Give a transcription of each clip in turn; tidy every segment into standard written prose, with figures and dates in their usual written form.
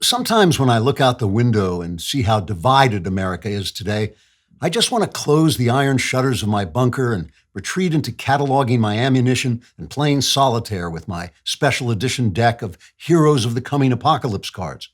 Sometimes when I look out the window and see how divided America is today, I just want to close the iron shutters of my bunker and retreat into cataloging my ammunition and playing solitaire with my special edition deck of Heroes of the Coming Apocalypse cards.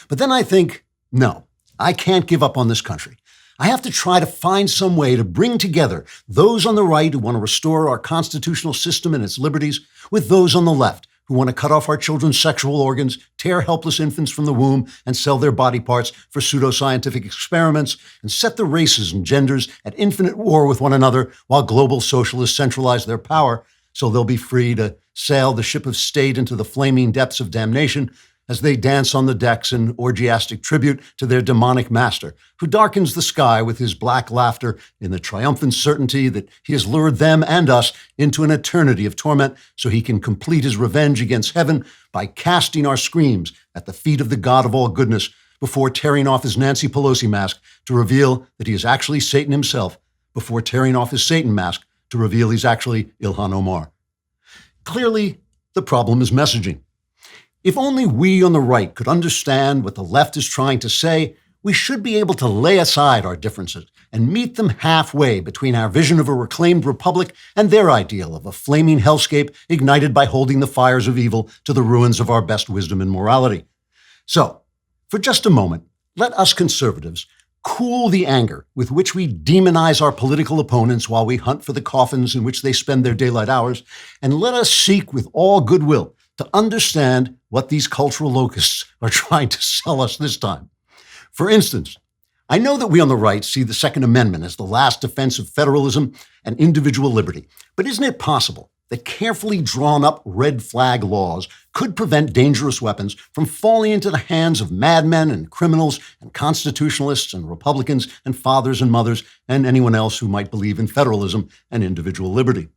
But then I think, no, I can't give up on this country. I have to try to find some way to bring together those on the right who want to restore our constitutional system and its liberties with those on the left who want to cut off our children's sexual organs, tear helpless infants from the womb, and sell their body parts for pseudoscientific experiments, and set the races and genders at infinite war with one another while global socialists centralize their power so they'll be free to sail the ship of state into the flaming depths of damnation as they dance on the decks in orgiastic tribute to their demonic master, who darkens the sky with his black laughter in the triumphant certainty that he has lured them and us into an eternity of torment so he can complete his revenge against heaven by casting our screams at the feet of the God of all goodness before tearing off his Nancy Pelosi mask to reveal that he is actually Satan himself, before tearing off his Satan mask to reveal he's actually Ilhan Omar. Clearly, the problem is messaging. If only we on the right could understand what the left is trying to say, we should be able to lay aside our differences and meet them halfway between our vision of a reclaimed republic and their ideal of a flaming hellscape ignited by holding the fires of evil to the ruins of our best wisdom and morality. So, for just a moment, let us conservatives cool the anger with which we demonize our political opponents while we hunt for the coffins in which they spend their daylight hours, and let us seek with all goodwill to understand what these cultural locusts are trying to sell us this time. For instance, I know that we on the right see the Second Amendment as the last defense of federalism and individual liberty, but isn't it possible that carefully drawn up red flag laws could prevent dangerous weapons from falling into the hands of madmen and criminals and constitutionalists and Republicans and fathers and mothers and anyone else who might believe in federalism and individual liberty?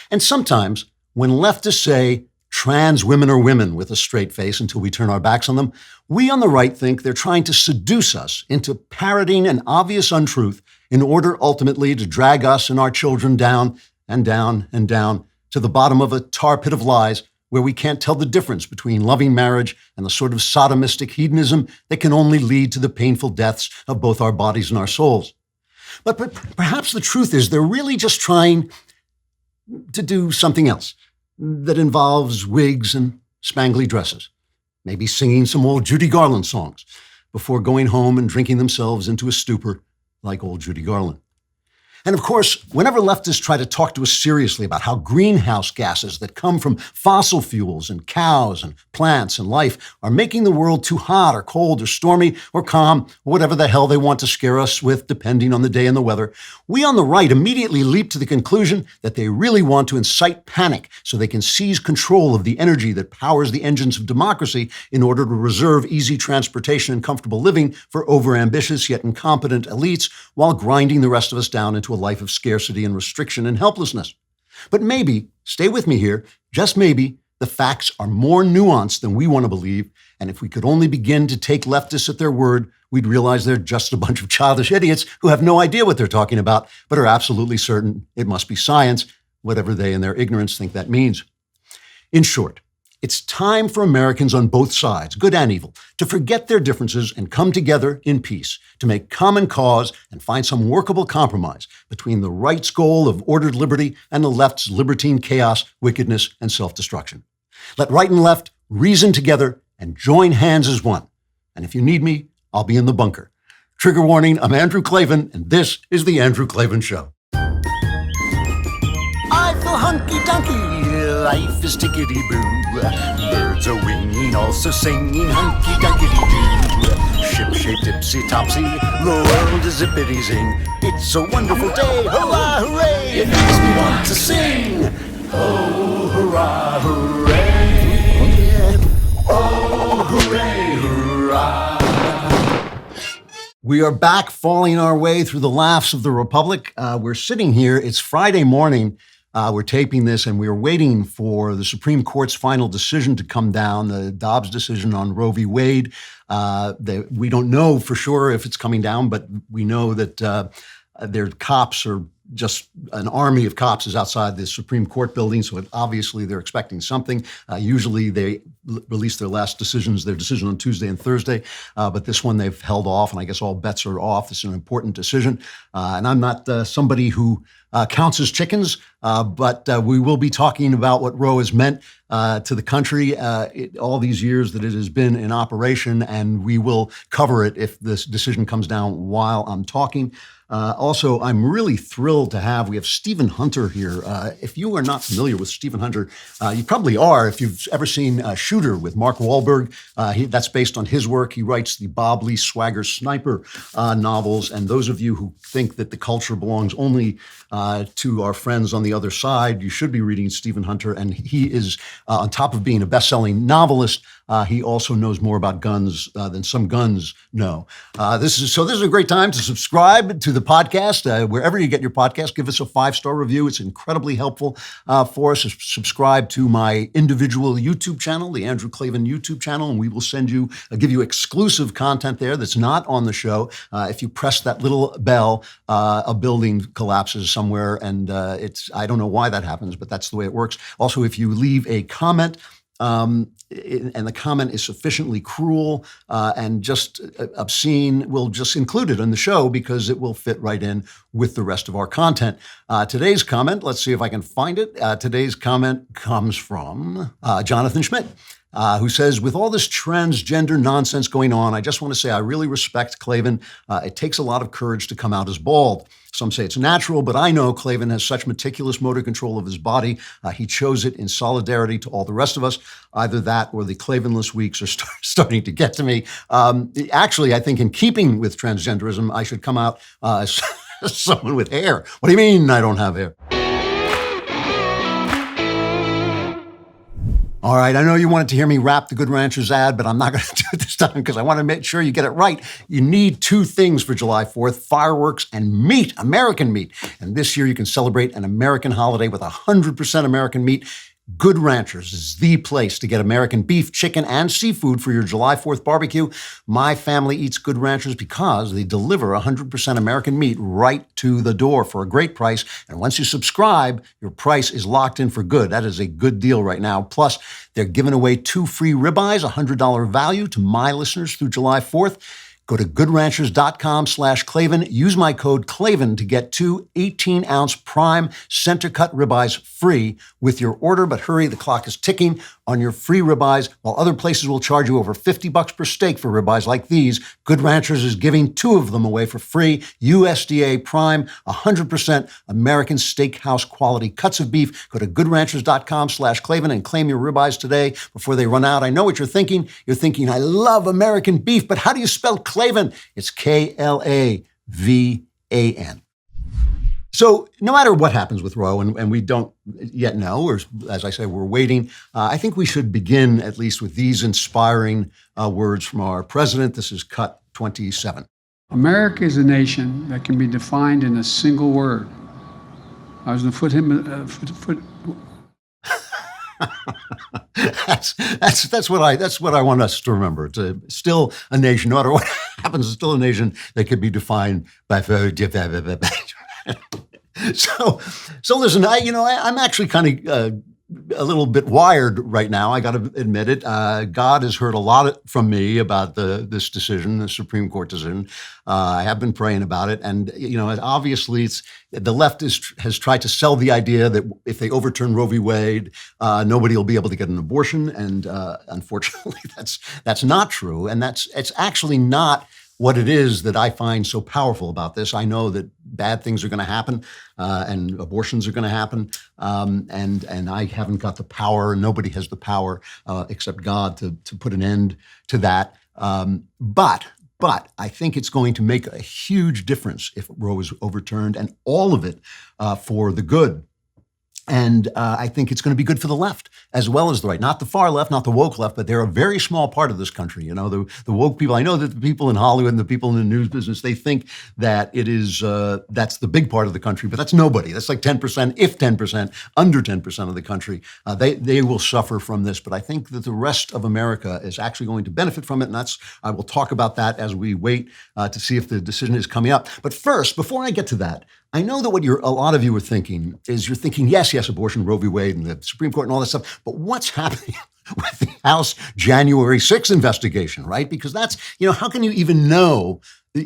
And sometimes, when leftists say, trans women are women with a straight face until we turn our backs on them, we on the right think they're trying to seduce us into parroting an obvious untruth in order ultimately to drag us and our children down and down and down to the bottom of a tar pit of lies where we can't tell the difference between loving marriage and the sort of sodomistic hedonism that can only lead to the painful deaths of both our bodies and our souls. But perhaps the truth is they're really just trying to do something else that involves wigs and spangly dresses, maybe singing some old Judy Garland songs before going home and drinking themselves into a stupor like old Judy Garland. And of course, whenever leftists try to talk to us seriously about how greenhouse gases that come from fossil fuels and cows and plants and life are making the world too hot or cold or stormy or calm, or whatever the hell they want to scare us with depending on the day and the weather, we on the right immediately leap to the conclusion that they really want to incite panic so they can seize control of the energy that powers the engines of democracy in order to reserve easy transportation and comfortable living for overambitious yet incompetent elites while grinding the rest of us down into a life of scarcity and restriction and helplessness. But maybe, stay with me here, just maybe, the facts are more nuanced than we want to believe, and if we could only begin to take leftists at their word, we'd realize they're just a bunch of childish idiots who have no idea what they're talking about, but are absolutely certain it must be science, whatever they in their ignorance think that means. In short, it's time for Americans on both sides, good and evil, to forget their differences and come together in peace, to make common cause and find some workable compromise between the right's goal of ordered liberty and the left's libertine chaos, wickedness, and self-destruction. Let right and left reason together and join hands as one. And if you need me, I'll be in the bunker. Trigger warning, I'm Andrew Klavan, and this is The Andrew Klavan Show. I feel hunky-dunky. Life is tickety-boo. Birds are winging, also singing hunky-dunky-doo. Ship-shaped, ipsy-topsy, the world is zippity-zing. It's a wonderful day, hurrah, hooray! It makes me want to sing. Oh, hurrah, hooray! Oh, hooray, hurrah! We are back, falling our way through the laughs of the Republic. We're sitting here, it's Friday morning. We're taping this and we're waiting for the Supreme Court's final decision to come down, the Dobbs decision on Roe v. Wade. We don't know for sure if it's coming down, but we know that their cops are just an army of cops is outside the Supreme Court building, so obviously they're expecting something. Usually they release their decision on Tuesday and Thursday, but this one they've held off, and I guess all bets are off. This is an important decision, and I'm not somebody who counts as chickens, but we will be talking about what Roe has meant to the country all these years that it has been in operation, and we will cover it if this decision comes down while I'm talking. Also, I'm really thrilled to we have Stephen Hunter here. If you are not familiar with Stephen Hunter, you probably are if you've ever seen Shooter with Mark Wahlberg. That's based on his work. He writes the Bob Lee Swagger Sniper novels. And those of you who think that the culture belongs only to our friends on the other side, you should be reading Stephen Hunter. And he is, on top of being a best-selling novelist, he also knows more about guns than some guns know. This is a great time to subscribe to the podcast. Wherever you get your podcast, give us a 5-star review. It's incredibly helpful for us. Subscribe to my individual YouTube channel, the Andrew Klavan YouTube channel, and we will give you exclusive content there that's not on the show. If you press that little bell, a building collapses somewhere, and I don't know why that happens, but that's the way it works. Also, if you leave a comment, and the comment is sufficiently cruel and just obscene, we'll just include it in the show because it will fit right in with the rest of our content. Today's comment, let's see if I can find it. Today's comment comes from Jonathan Schmidt. Who says, with all this transgender nonsense going on, I just want to say I really respect Klavan. It takes a lot of courage to come out as bald. Some say it's natural, but I know Klavan has such meticulous motor control of his body. He chose it in solidarity to all the rest of us. Either that or the Klavanless weeks are starting to get to me. Actually, I think in keeping with transgenderism, I should come out as someone with hair. What do you mean I don't have hair? All right, I know you wanted to hear me rap the Good Ranchers ad, but I'm not going to do it this time because I want to make sure you get it right. You need 2 things for July 4th, fireworks and meat, American meat. And this year you can celebrate an American holiday with 100% American meat. Good Ranchers is the place to get American beef, chicken, and seafood for your July 4th barbecue. My family eats Good Ranchers because they deliver 100% American meat right to the door for a great price. And once you subscribe, your price is locked in for good. That is a good deal right now. Plus, they're giving away 2 free ribeyes, $100 value to my listeners through July 4th. Go to goodranchers.com/Klavan. Use my code Klavan to get 2 18-ounce prime center-cut ribeyes free with your order. But hurry, the clock is ticking on your free ribeyes. While other places will charge you over $50 per steak for ribeyes like these, Good Ranchers is giving 2 of them away for free. USDA prime, 100% American steakhouse quality cuts of beef. Go to goodranchers.com/Klavan and claim your ribeyes today before they run out. I know what you're thinking. You're thinking, I love American beef, but how do you spell Klavan? It's Klavan. So no matter what happens with Roe, and we don't yet know, or as I say, we're waiting, I think we should begin at least with these inspiring words from our president. This is cut 27. America is a nation that can be defined in a single word. I was going to put That's what I want us to remember. It's still a nation, no matter what happens, it's still a nation that could be defined by. So listen, I'm actually kind of a little bit wired right now. I got to admit it. God has heard a lot from me about this decision, the Supreme Court decision. I have been praying about it, and obviously, the left has tried to sell the idea that if they overturn Roe v. Wade, nobody will be able to get an abortion, and unfortunately, that's not true, and it's actually not what it is that I find so powerful about this. I know that bad things are going to happen and abortions are going to happen, and I haven't got the power. Nobody has the power except God to put an end to that. But I think it's going to make a huge difference if Roe is overturned, and all of it for the good. And I think it's going to be good for the left as well as the right. Not the far left, not the woke left, but they're a very small part of this country. The woke people, I know that the people in Hollywood and the people in the news business, they think that it is, that's the big part of the country, but that's nobody. That's like 10%, if 10%, under 10% of the country. They will suffer from this, but I think that the rest of America is actually going to benefit from it. And I will talk about that as we wait to see if the decision is coming up. But first, before I get to that, I know that what a lot of you are thinking is you're thinking, yes, abortion, Roe v. Wade, and the Supreme Court and all that stuff, but what's happening with the House January 6th investigation, right? Because that's, how can you even know,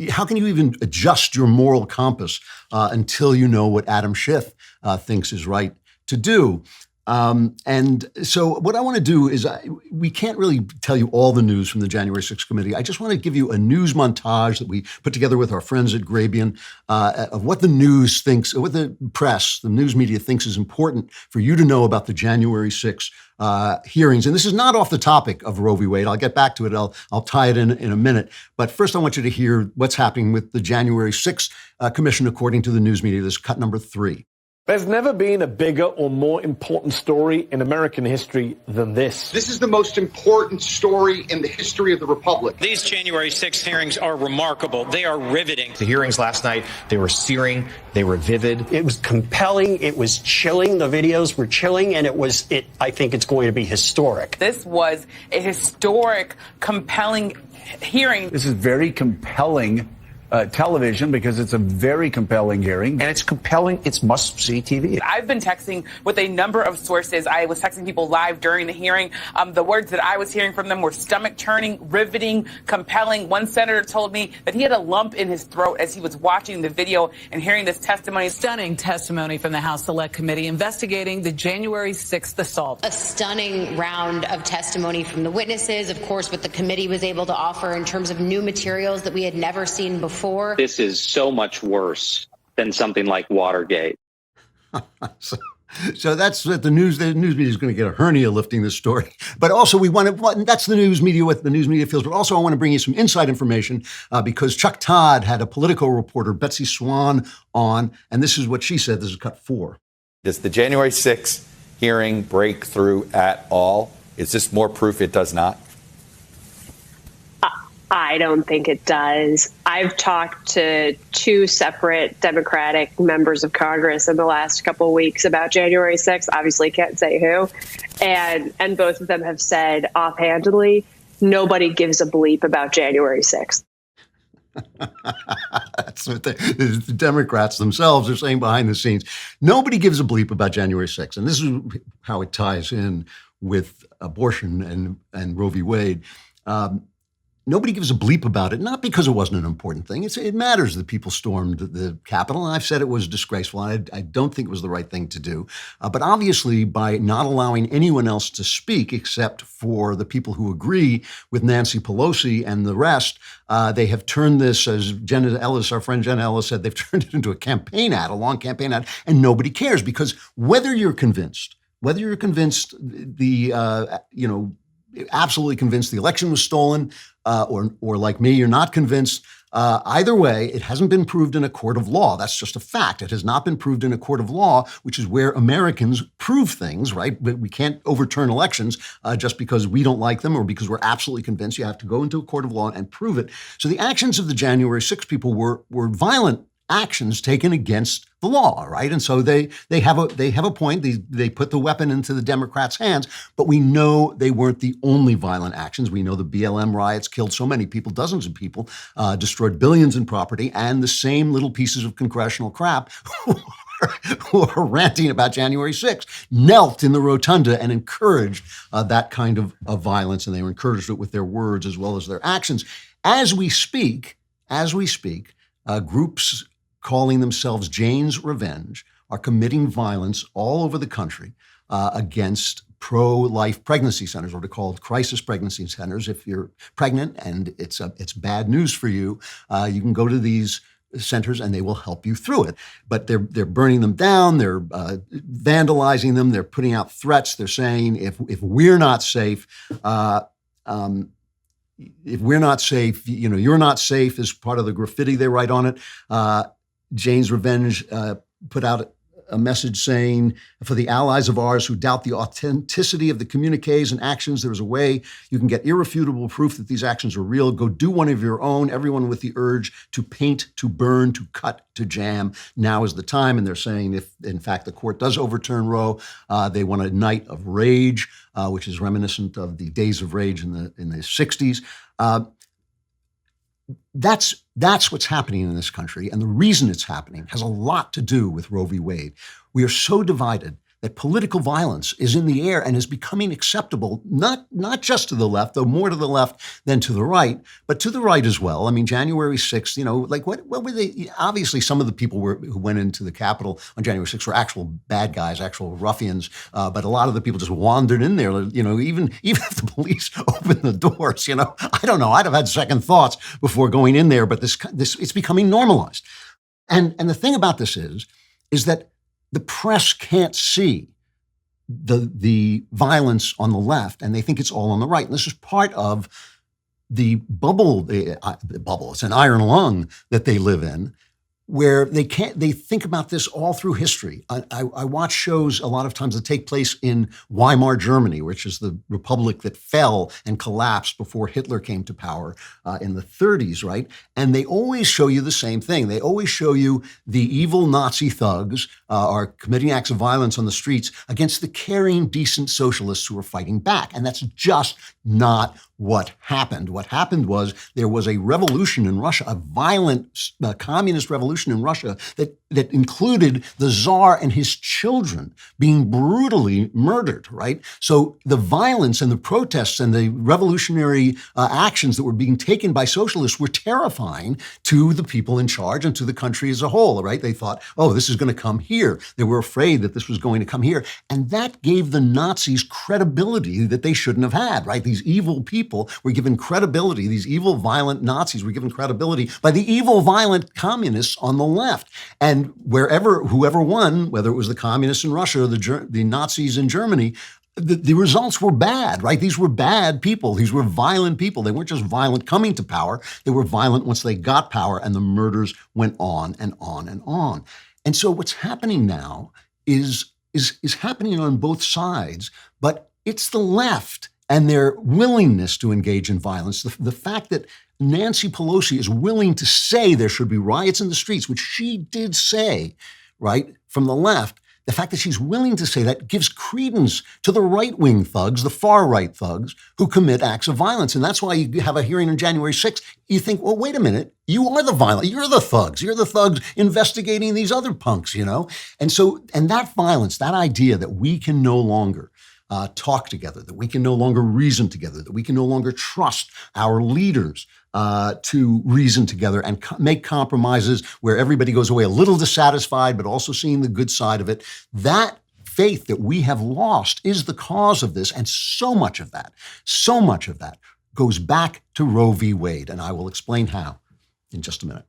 how can you even adjust your moral compass until you know what Adam Schiff thinks is right to do? And so what I want to do is we can't really tell you all the news from the January 6th committee. I just want to give you a news montage that we put together with our friends at Grabian of what the news thinks, what the press, the news media thinks is important for you to know about the January 6th hearings. And this is not off the topic of Roe v. Wade. I'll get back to it. I'll tie it in a minute. But first, I want you to hear what's happening with the January 6th commission, according to the news media. This is cut number 3. There's never been a bigger or more important story in American history than this. This is the most important story in the history of the Republic. These January 6th hearings are remarkable. They are riveting. The hearings last night, they were searing, they were vivid. It was compelling, it was chilling, the videos were chilling, and I think it's going to be historic. This was a historic, compelling hearing. This is very compelling television because it's a very compelling hearing. And it's compelling. It's must-see TV. I've been texting with a number of sources. I was texting people live during the hearing. The words that I was hearing from them were stomach-churning, riveting, compelling. One senator told me that he had a lump in his throat as he was watching the video and hearing this testimony. Stunning testimony from the House Select Committee investigating the January 6th assault. A stunning round of testimony from the witnesses. Of course, what the committee was able to offer in terms of new materials that we had never seen before. This is so much worse than something like Watergate. So that's what the news media is going to get a hernia lifting this story. But also that's the news media, what the news media feels. But also I want to bring you some inside information because Chuck Todd had a political reporter, Betsy Swan, on, and this is what she said. This is cut 4. Does the January 6th hearing break through at all? Is this more proof it does not? I don't think it does. I've talked to 2 separate Democratic members of Congress in the last couple of weeks about January 6th. Obviously can't say who. And both of them have said offhandedly, nobody gives a bleep about January 6th. That's what the Democrats themselves are saying behind the scenes. Nobody gives a bleep about January 6th. And this is how it ties in with abortion and Roe v. Wade. Nobody gives a bleep about it, not because it wasn't an important thing. It matters that people stormed the Capitol, and I've said it was disgraceful. And I don't think it was the right thing to do. But obviously, by not allowing anyone else to speak except for the people who agree with Nancy Pelosi and the rest, they have turned this, as Jenna Ellis, our friend Jenna Ellis said, they've turned it into a campaign ad, a long campaign ad, and nobody cares because whether you're convinced absolutely convinced the election was stolen, or like me, you're not convinced. Either way, it hasn't been proved in a court of law. That's just a fact. It has not been proved in a court of law, which is where Americans prove things, right? But we can't overturn elections just because we don't like them or because we're absolutely convinced. You have to go into a court of law and prove it. So the actions of the January 6th people were violent actions taken against the law, right? And so they have a point. They put the weapon into the Democrats' hands, but we know they weren't the only violent actions. We know the BLM riots killed so many people, dozens of people, destroyed billions in property, and the same little pieces of congressional crap who are ranting about January 6th knelt in the rotunda and encouraged that kind of violence, and they encouraged it with their words as well as their actions. As we speak, groups calling themselves Jane's Revenge are committing violence all over the country against pro-life pregnancy centers, or they're called crisis pregnancy centers. If you're pregnant and it's bad news for you, you can go to these centers and they will help you through it. But they're burning them down, they're vandalizing them, they're putting out threats. They're saying if we're not safe, you're not safe is part of the graffiti they write on it. Jane's Revenge put out a message saying, for the allies of ours who doubt the authenticity of the communiques and actions, there is a way you can get irrefutable proof that these actions are real. Go do one of your own. Everyone with the urge to paint, to burn, to cut, to jam. Now is the time. And they're saying if, in fact, the court does overturn Roe, they want a night of rage, which is reminiscent of the days of rage in the 60s. That's That's what's happening in this country. And the reason it's happening has a lot to do with Roe v. Wade. We are so divided that political violence is in the air and is becoming acceptable, not just to the left, though more to the left than to the right, but to the right as well. I mean, January 6th, like what were they? Obviously, some of the people who went into the Capitol on January 6th were actual bad guys, actual ruffians, but a lot of the people just wandered in there. Even if the police opened the doors, I don't know. I'd have had second thoughts before going in there, but this it's becoming normalized. And the thing about this is that the press can't see the violence on the left, and they think it's all on the right. And this is part of the bubble. It's an iron lung that they live in, where they think about this all through history. I watch shows a lot of times that take place in Weimar Germany, which is the republic that fell and collapsed before Hitler came to power in the 30s, right? And they always show you the same thing. They always show you the evil Nazi thugs are committing acts of violence on the streets against the caring, decent socialists who are fighting back. And that's just not what happened. What happened was there was a revolution in Russia, a violent communist revolution in Russia that included the Tsar and his children being brutally murdered, right? So the violence and the protests and the revolutionary actions that were being taken by socialists were terrifying to the people in charge and to the country as a whole, right? They thought, oh, this is going to come here. They were afraid that this was going to come here. And that gave the Nazis credibility that they shouldn't have had, right? These evil people were given credibility. These evil, violent Nazis were given credibility by the evil, violent communists on the left. And whoever won, whether it was the communists in Russia or the Nazis in Germany, the results were bad, right? These were bad people. These were violent people. They weren't just violent coming to power. They were violent once they got power, and the murders went on and on and on. And so what's happening now is happening on both sides, but it's the left and their willingness to engage in violence. The fact that Nancy Pelosi is willing to say there should be riots in the streets, which she did say, right, from the left, the fact that she's willing to say that gives credence to the right-wing thugs, the far-right thugs, who commit acts of violence. And that's why you have a hearing on January 6th. You think, well, wait a minute. You are the violent. You're the thugs. You're the thugs investigating these other punks, And so, and that violence, that idea that we can no longer talk together, that we can no longer reason together, that we can no longer trust our leaders to reason together and make compromises where everybody goes away a little dissatisfied, but also seeing the good side of it. That faith that we have lost is the cause of this. And so much of that goes back to Roe v. Wade. And I will explain how in just a minute.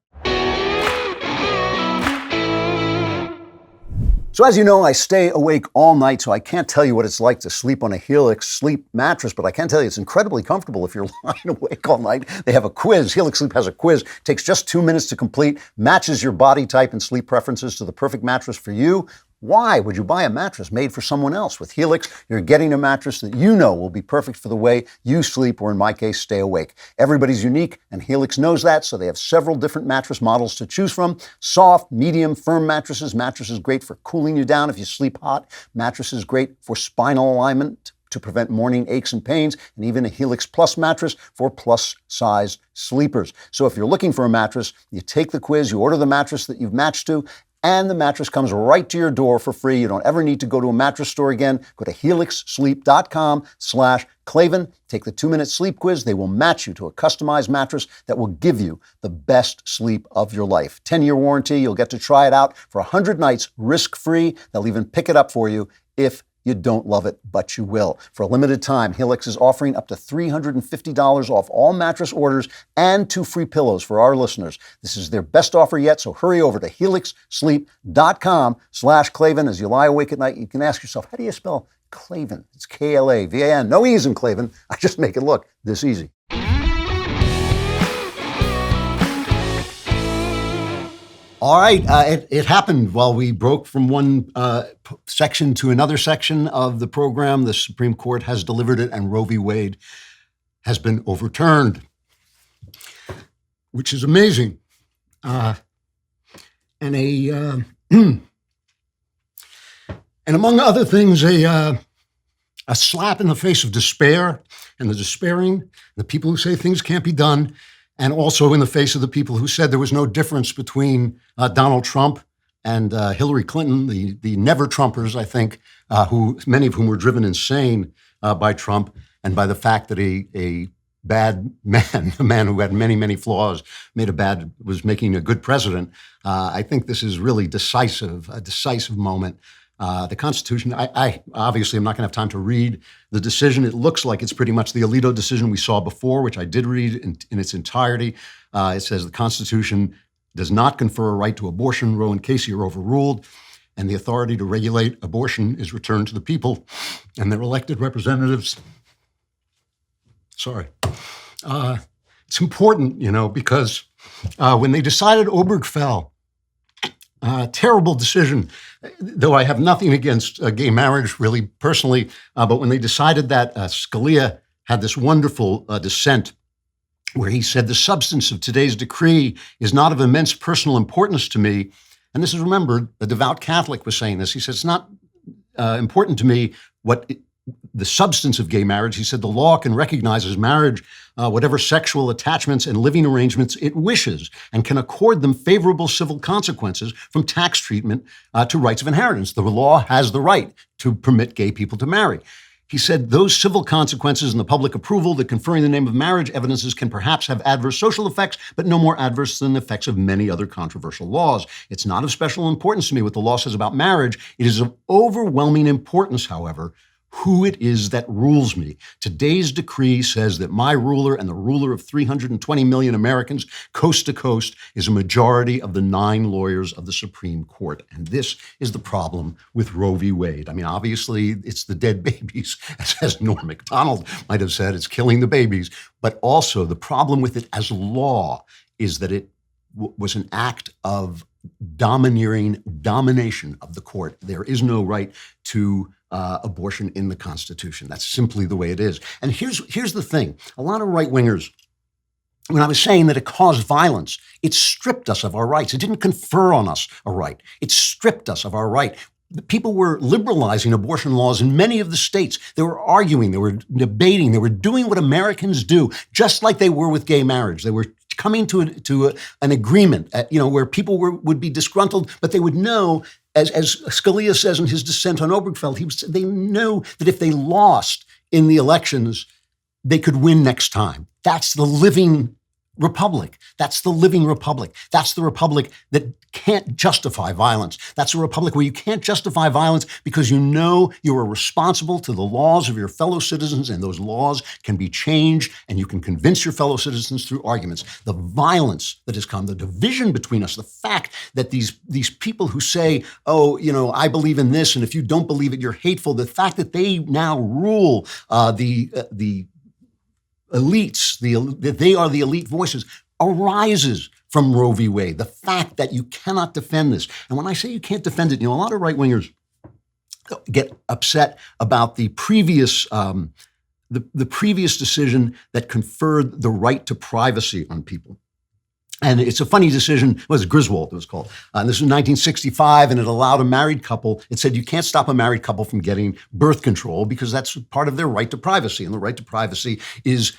So as you know, I stay awake all night, so I can't tell you what it's like to sleep on a Helix Sleep mattress, but I can tell you it's incredibly comfortable if you're lying awake all night. They have a quiz. Helix Sleep has a quiz. Takes just 2 minutes to complete, matches your body type and sleep preferences to the perfect mattress for you. Why would you buy a mattress made for someone else? With Helix, you're getting a mattress that you know will be perfect for the way you sleep, or in my case, stay awake. Everybody's unique, and Helix knows that, so they have several different mattress models to choose from. Soft, medium, firm mattresses. Mattresses great for cooling you down if you sleep hot. Mattresses great for spinal alignment to prevent morning aches and pains, and even a Helix Plus mattress for plus-sized sleepers. So if you're looking for a mattress, you take the quiz, you order the mattress that you've matched to, and the mattress comes right to your door for free. You don't ever need to go to a mattress store again. Go to helixsleep.com/Klavan. Take the 2-minute sleep quiz. They will match you to a customized mattress that will give you the best sleep of your life. 10-year warranty. You'll get to try it out for 100 nights risk-free. They'll even pick it up for you if you don't love it, but you will. For a limited time, Helix is offering up to $350 off all mattress orders and 2 free pillows for our listeners. This is their best offer yet, so hurry over to helixsleep.com/Klavan. As you lie awake at night, you can ask yourself, how do you spell Klavan? It's Klavan. No E's in Klavan. I just make it look this easy. All right, it happened while we broke from one section to another section of the program. The Supreme Court has delivered it, and Roe v. Wade has been overturned, which is amazing. And among other things, a slap in the face of despair and the despairing, the people who say things can't be done, and also in the face of the people who said there was no difference between Donald Trump and Hillary Clinton, the never-Trumpers, I think, who many of whom were driven insane by Trump and by the fact that a bad man, a man who had many, many flaws, was making a good president. I think this is really a decisive moment. The Constitution, I obviously am not going to have time to read the decision. It looks like it's pretty much the Alito decision we saw before, which I did read in its entirety. It says the Constitution does not confer a right to abortion. Roe and Casey are overruled, and the authority to regulate abortion is returned to the people and their elected representatives. Sorry. It's important, because when they decided Obergefell, terrible decision, though I have nothing against gay marriage, really, personally, but when they decided that, Scalia had this wonderful dissent where he said, the substance of today's decree is not of immense personal importance to me. And this is remembered, a devout Catholic was saying this. He said, it's not important to me the substance of gay marriage. He said the law can recognize as marriage whatever sexual attachments and living arrangements it wishes and can accord them favorable civil consequences from tax treatment to rights of inheritance. The law has the right to permit gay people to marry. He said those civil consequences and the public approval that conferring the name of marriage evidences can perhaps have adverse social effects, but no more adverse than the effects of many other controversial laws. It's not of special importance to me what the law says about marriage. It is of overwhelming importance, however, who it is that rules me. Today's decree says that my ruler and the ruler of 320 million Americans, coast to coast, is a majority of the 9 lawyers of the Supreme Court. And this is the problem with Roe v. Wade. I mean, obviously, it's the dead babies, as Norm Macdonald might have said, it's killing the babies. But also the problem with it as law is that it was an act of domination of the court. There is no right to abortion in the Constitution. That's simply the way it is. And here's the thing. A lot of right-wingers, when I was saying that it caused violence, it stripped us of our rights. It didn't confer on us a right. It stripped us of our right. People were liberalizing abortion laws in many of the states. They were arguing, they were debating, they were doing what Americans do, just like they were with gay marriage. They were coming to an agreement, where people would be disgruntled, but they would know, as Scalia says in his dissent on Obergefell, they know that if they lost in the elections, they could win next time. That's the living republic. That's the living republic. That's the republic that can't justify violence. That's a republic where you can't justify violence because you know you are responsible to the laws of your fellow citizens, and those laws can be changed, and you can convince your fellow citizens through arguments. The violence that has come, the division between us, the fact that these people who say, I believe in this, and if you don't believe it, you're hateful, the fact that they now rule the elites, that they are the elite voices, arises from Roe v. Wade. The fact that you cannot defend this. And when I say you can't defend it, a lot of right-wingers get upset about the previous the previous decision that conferred the right to privacy on people. And it's a funny decision. It was Griswold, it was called. And this was 1965, and it allowed a married couple. It said you can't stop a married couple from getting birth control because that's part of their right to privacy. And the right to privacy is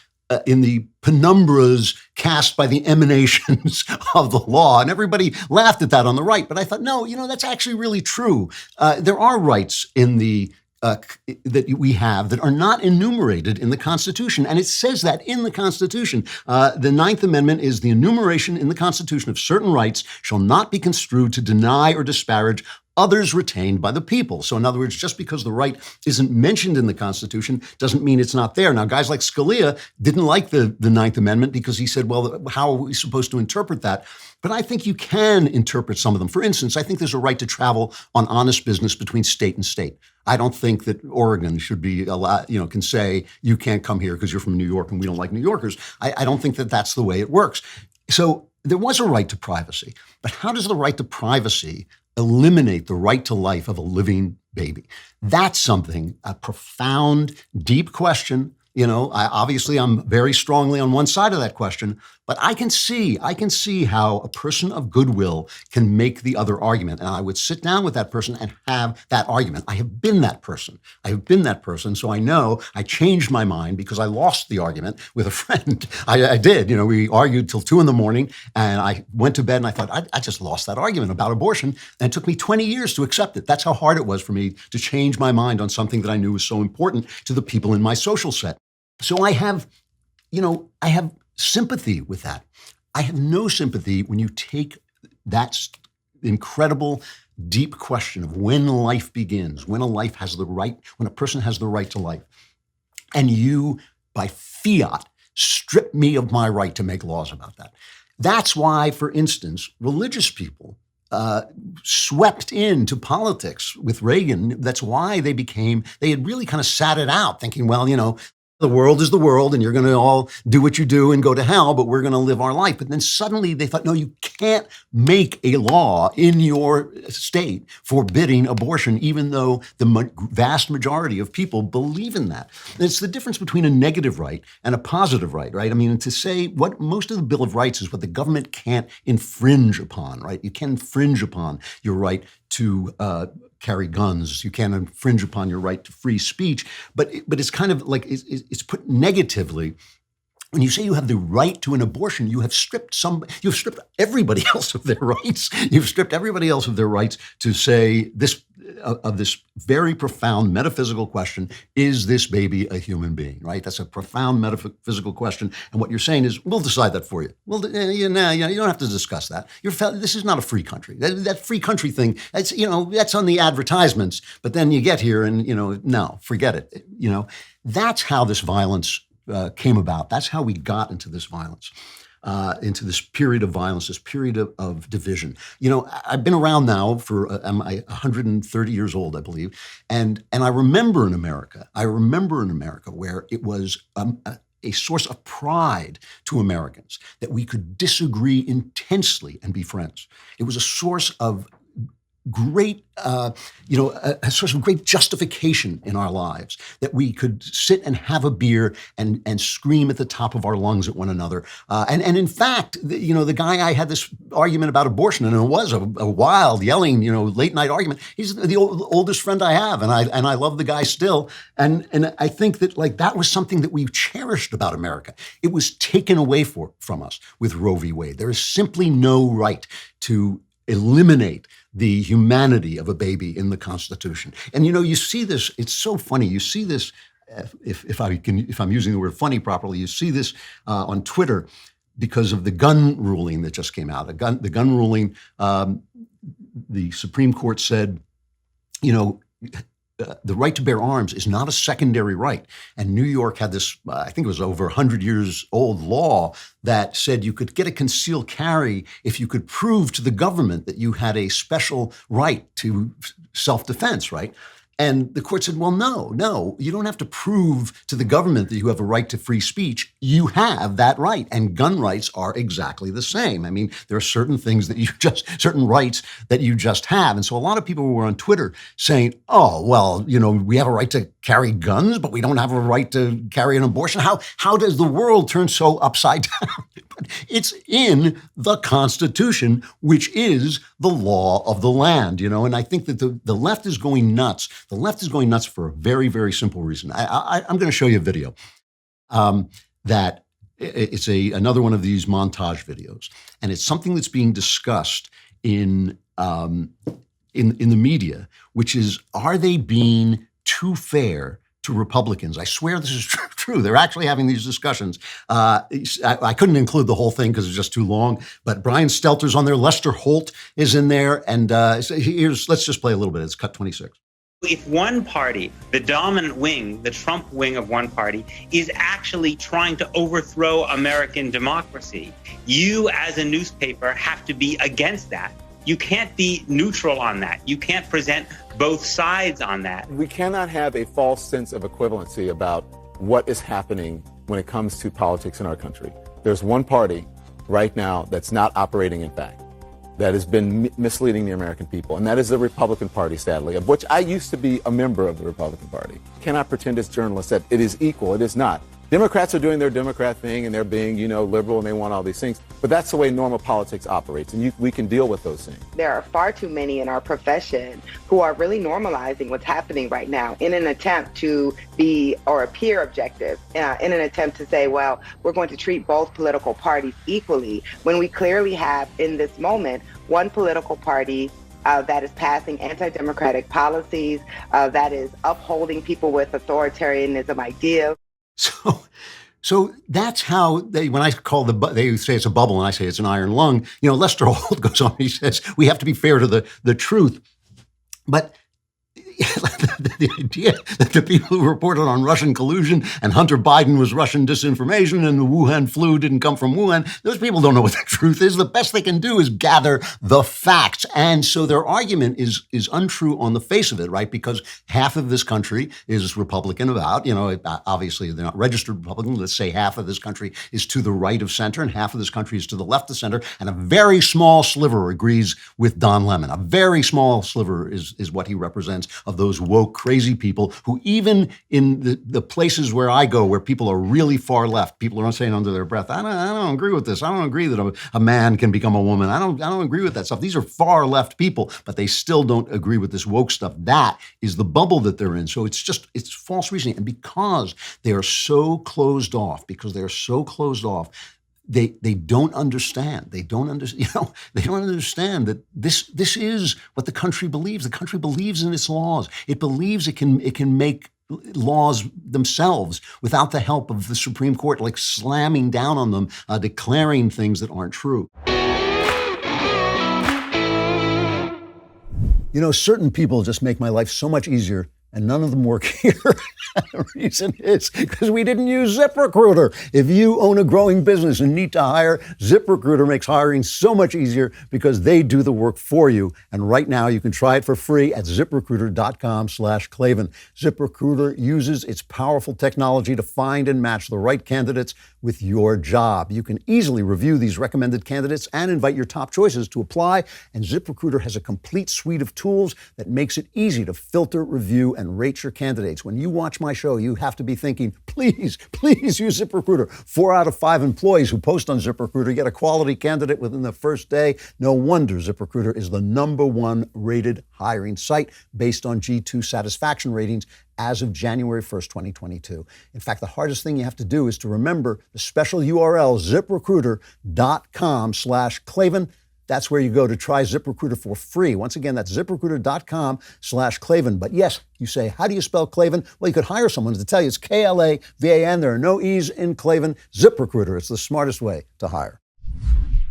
in the penumbras cast by the emanations of the law. And everybody laughed at that on the right. But I thought, no, that's actually really true. There are rights in the that we have that are not enumerated in the Constitution. And it says that in the Constitution. The Ninth Amendment is the enumeration in the Constitution of certain rights shall not be construed to deny or disparage others retained by the people. So in other words, just because the right isn't mentioned in the Constitution doesn't mean it's not there. Now, guys like Scalia didn't like the Ninth Amendment because he said, well, how are we supposed to interpret that? But I think you can interpret some of them. For instance, I think there's a right to travel on honest business between state and state. I don't think that Oregon should be allowed, can say you can't come here because you're from New York and we don't like New Yorkers. I don't think that that's the way it works. So there was a right to privacy. But how does the right to privacy eliminate the right to life of a living baby? That's something, a profound, deep question Obviously I'm very strongly on one side of that question, but I can see how a person of goodwill can make the other argument. And I would sit down with that person and have that argument. I have been that person. So I know I changed my mind because I lost the argument with a friend. I did. We argued till 2 a.m. and I went to bed and I thought, I just lost that argument about abortion. And it took me 20 years to accept it. That's how hard it was for me to change my mind on something that I knew was so important to the people in my social set. So I have sympathy with that. I have no sympathy when you take that incredible, deep question of when life begins, when a person has the right to life, and you, by fiat, strip me of my right to make laws about that. That's why, for instance, religious people swept into politics with Reagan. That's why they had really kind of sat it out, thinking, well, the world is the world and you're going to all do what you do and go to hell, but we're going to live our life. But then suddenly they thought, no, you can't make a law in your state forbidding abortion, even though the vast majority of people believe in that. And it's the difference between a negative right and a positive right? I mean, to say what most of the Bill of Rights is what the government can't infringe upon, right? You can infringe upon your right to carry guns. You can't infringe upon your right to free speech. But it's kind of like it's put negatively. When you say you have the right to an abortion, you've stripped everybody else of their rights. You've stripped everybody else of their rights to say this very profound metaphysical question: is this baby a human being? Right? That's a profound metaphysical question. And what you're saying is, we'll decide that for you. Well, you don't have to discuss that. This is not a free country. That free country thing, that's on the advertisements. But then you get here and no, forget it. That's how this violence came about. That's how we got into this violence, into this period of violence, this period of division. I've been around now for I'm 130 years old, I believe, and I remember in America where it was a source of pride to Americans that we could disagree intensely and be friends. It was a source of great, a source of great justification in our lives, that we could sit and have a beer and scream at the top of our lungs at one another. And in fact, the guy I had this argument about abortion, and it was a wild, yelling, late night argument. He's the oldest friend I have, and I love the guy still. And I think that that was something that we cherished about America. It was taken away from us with Roe v. Wade. There is simply no right to eliminate the humanity of a baby in the Constitution. And you see this, it's so funny, you see this, if I'm using the word funny properly, you see this on Twitter because of the gun ruling that just came out. The gun ruling, the Supreme Court said, the right to bear arms is not a secondary right. And New York had this, I think it was over 100 years old law that said you could get a concealed carry if you could prove to the government that you had a special right to self-defense, right? And the court said, well, no, you don't have to prove to the government that you have a right to free speech. You have that right. And gun rights are exactly the same. I mean, there are certain things certain rights that you just have. And so a lot of people were on Twitter saying, oh, well, we have a right to carry guns, but we don't have a right to carry an abortion. How does the world turn so upside down? But it's in the Constitution, which is the law of the land, and I think that the left is going nuts. The left is going nuts for a very, very simple reason. I'm going to show you a video that it's another one of these montage videos, and it's something that's being discussed in the media, which is, are they being too fair to Republicans? I swear this is true. They're actually having these discussions. I couldn't include the whole thing because it's just too long, but Brian Stelter's on there. Lester Holt is in there. And let's just play a little bit. It's cut 26. If one party, the dominant wing, the Trump wing of one party, is actually trying to overthrow American democracy, you as a newspaper have to be against that. You can't be neutral on that. You can't present both sides on that. We cannot have a false sense of equivalency about what is happening when it comes to politics in our country. There's one party right now that's not operating in fact. that has been misleading the American people, and that is the Republican Party, sadly, of which I used to be a member of the Republican Party. Cannot pretend as journalists that it is equal. It is not. Democrats are doing their Democrat thing, and they're being, liberal, and they want all these things. But that's the way normal politics operates, and we can deal with those things. There are far too many in our profession who are really normalizing what's happening right now in an attempt to be or appear objective, in an attempt to say, well, we're going to treat both political parties equally, when we clearly have, in this moment, one political party that is passing anti-democratic policies, that is upholding people with authoritarianism ideas. So that's how when I call they say it's a bubble and I say it's an iron lung, Lester Holt goes on, he says, we have to be fair to the truth. But the idea that the people who reported on Russian collusion and Hunter Biden was Russian disinformation and the Wuhan flu didn't come from Wuhan, those people don't know what the truth is. The best they can do is gather the facts. And so their argument is untrue on the face of it, right? Because half of this country is Republican obviously they're not registered Republican. Let's say half of this country is to the right of center and half of this country is to the left of center. And a very small sliver agrees with Don Lemon. A very small sliver is what he represents of those woke, crazy people who even in the places where I go, where people are really far left, people are saying under their breath, I don't agree with this. I don't agree that a man can become a woman. I don't agree with that stuff. These are far left people, but they still don't agree with this woke stuff. That is the bubble that they're in. So it's false reasoning. And because they are so closed off, they don't understand. They don't understand that this is what the country believes. The country believes in its laws. It believes it can make laws themselves without the help of the Supreme Court, like slamming down on them, declaring things that aren't true. Certain people just make my life so much easier, and none of them work here. The reason is because we didn't use ZipRecruiter. If you own a growing business and need to hire, ZipRecruiter makes hiring so much easier because they do the work for you. And right now you can try it for free at ZipRecruiter.com/Klavan. ZipRecruiter uses its powerful technology to find and match the right candidates with your job. You can easily review these recommended candidates and invite your top choices to apply. And ZipRecruiter has a complete suite of tools that makes it easy to filter, review, and rate your candidates. When you watch my show, you have to be thinking, please use ZipRecruiter. 4 out of 5 employees who post on ZipRecruiter get a quality candidate within the first day. No wonder ZipRecruiter is the #1 rated hiring site based on G2 satisfaction ratings as of January 1st, 2022. In fact, the hardest thing you have to do is to remember the special URL, ZipRecruiter.com/Klavan. That's where you go to try ZipRecruiter for free. Once again, that's ZipRecruiter.com/Klavan. But yes, you say, how do you spell Klavan? Well, you could hire someone to tell you it's Klavan. There are no E's in Klavan. ZipRecruiter, it's the smartest way to hire.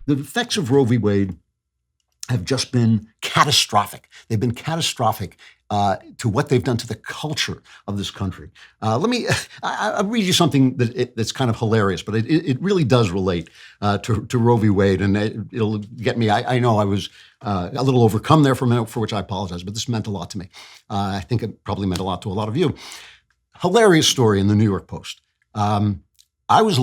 The effects of Roe v. Wade have just been catastrophic. They've been catastrophic to what they've done to the culture of this country. I'll read you something that's kind of hilarious, but it really does relate to Roe v. Wade, and it'll get me. I know I was a little overcome there for a minute, for which I apologize, but this meant a lot to me. I think it probably meant a lot to a lot of you. Hilarious story in the New York Post. I was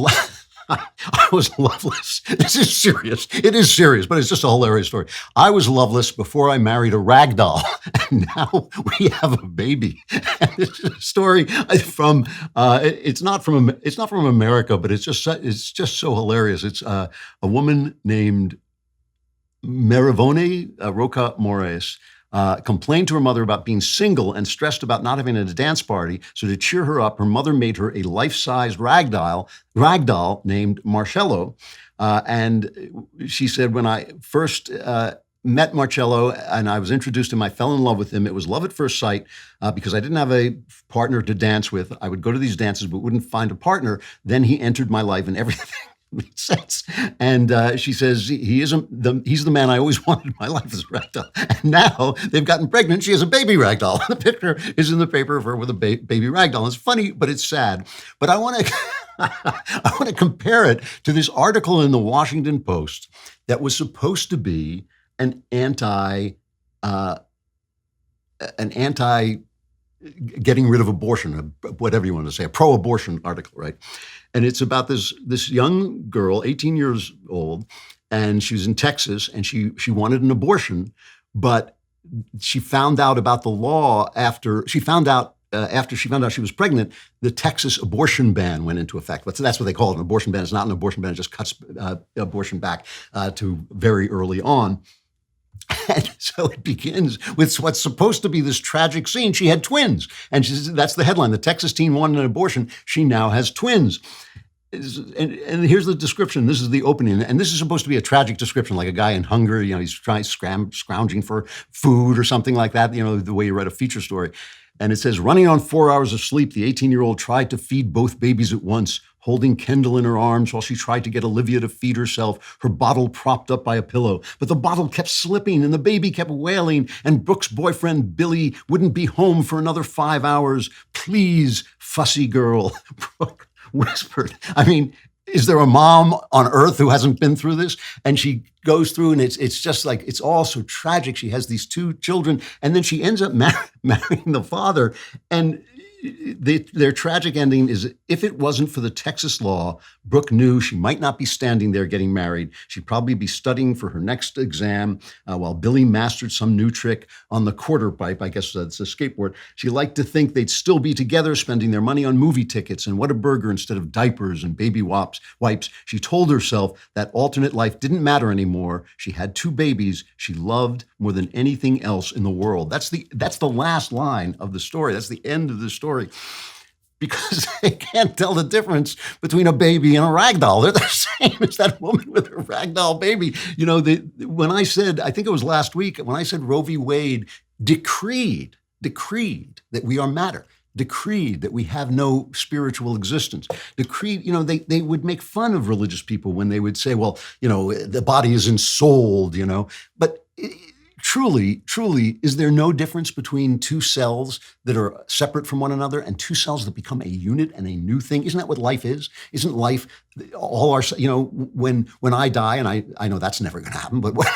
loveless. This is serious. It is serious, but it's just a hilarious story. I was loveless before I married a rag doll, and now we have a baby. And this is a story from. It's not from America, but it's just so hilarious. It's a woman named Marivone Roca Moraes. Complained to her mother about being single and stressed about not having a dance party. So to cheer her up, her mother made her a life-size rag doll named Marcello. And she said, when I first met Marcello and I was introduced to him, I fell in love with him. It was love at first sight because I didn't have a partner to dance with. I would go to these dances but wouldn't find a partner. Then he entered my life and everything makes sense. And she says, he's the man I always wanted in my life as a rag doll. And now they've gotten pregnant. She has a baby rag doll. The picture is in the paper of her with a baby rag doll. It's funny, but it's sad. But I want to compare it to this article in the Washington Post that was supposed to be an anti getting rid of abortion, whatever you want to say, a pro-abortion article, right? And it's about this young girl, 18 years old, and she was in Texas, and she wanted an abortion, but she found out about the law after she found out she was pregnant. The Texas abortion ban went into effect. That's what they call it. An abortion ban. It's not an abortion ban. It just cuts abortion back to very early on. And so it begins with what's supposed to be this tragic scene. She had twins. And that's the headline. The Texas teen wanted an abortion. She now has twins. And here's the description. This is the opening. And this is supposed to be a tragic description, like a guy in hunger. He's trying scrounging for food or something like that, the way you read a feature story. And it says, running on 4 hours of sleep, the 18-year-old tried to feed both babies at once, holding Kendall in her arms while she tried to get Olivia to feed herself, her bottle propped up by a pillow. But the bottle kept slipping and the baby kept wailing, and Brooke's boyfriend, Billy, wouldn't be home for another 5 hours. Please, fussy girl, Brooke whispered. I mean, is there a mom on earth who hasn't been through this? And she goes through, and it's just like, it's all so tragic. She has these two children, and then she ends up marrying the father. And their tragic ending is, if it wasn't for the Texas law, Brooke knew she might not be standing there getting married. She'd probably be studying for her next exam while Billy mastered some new trick on the quarter pipe. I guess that's a skateboard. She liked to think they'd still be together, spending their money on movie tickets and Whataburger instead of diapers and baby wipes. She told herself that alternate life didn't matter anymore. She had two babies she loved more than anything else in the world. That's the last line of the story. That's the end of the story. Because they can't tell the difference between a baby and a rag doll. They're the same as that woman with her rag doll baby. When I said, I think it was last week, when I said Roe v. Wade decreed that we are matter, decreed that we have no spiritual existence, decreed, they would make fun of religious people when they would say, well, the body is ensouled, but truly, is there no difference between two cells that are separate from one another and two cells that become a unit and a new thing? Isn't that what life is? Isn't life all our, when I die, and I know that's never going to happen, but when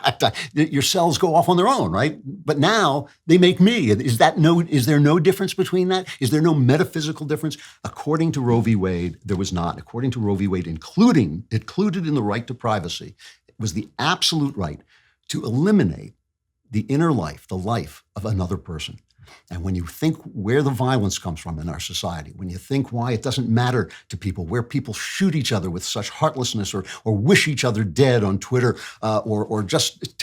I die, your cells go off on their own, right? But now they make me. Is there no difference between that? Is there no metaphysical difference? According to Roe v. Wade, there was not. According to Roe v. Wade, included in the right to privacy, was the absolute right to eliminate the inner life, the life of another person. And when you think where the violence comes from in our society, when you think why it doesn't matter to people, where people shoot each other with such heartlessness or wish each other dead on Twitter, or just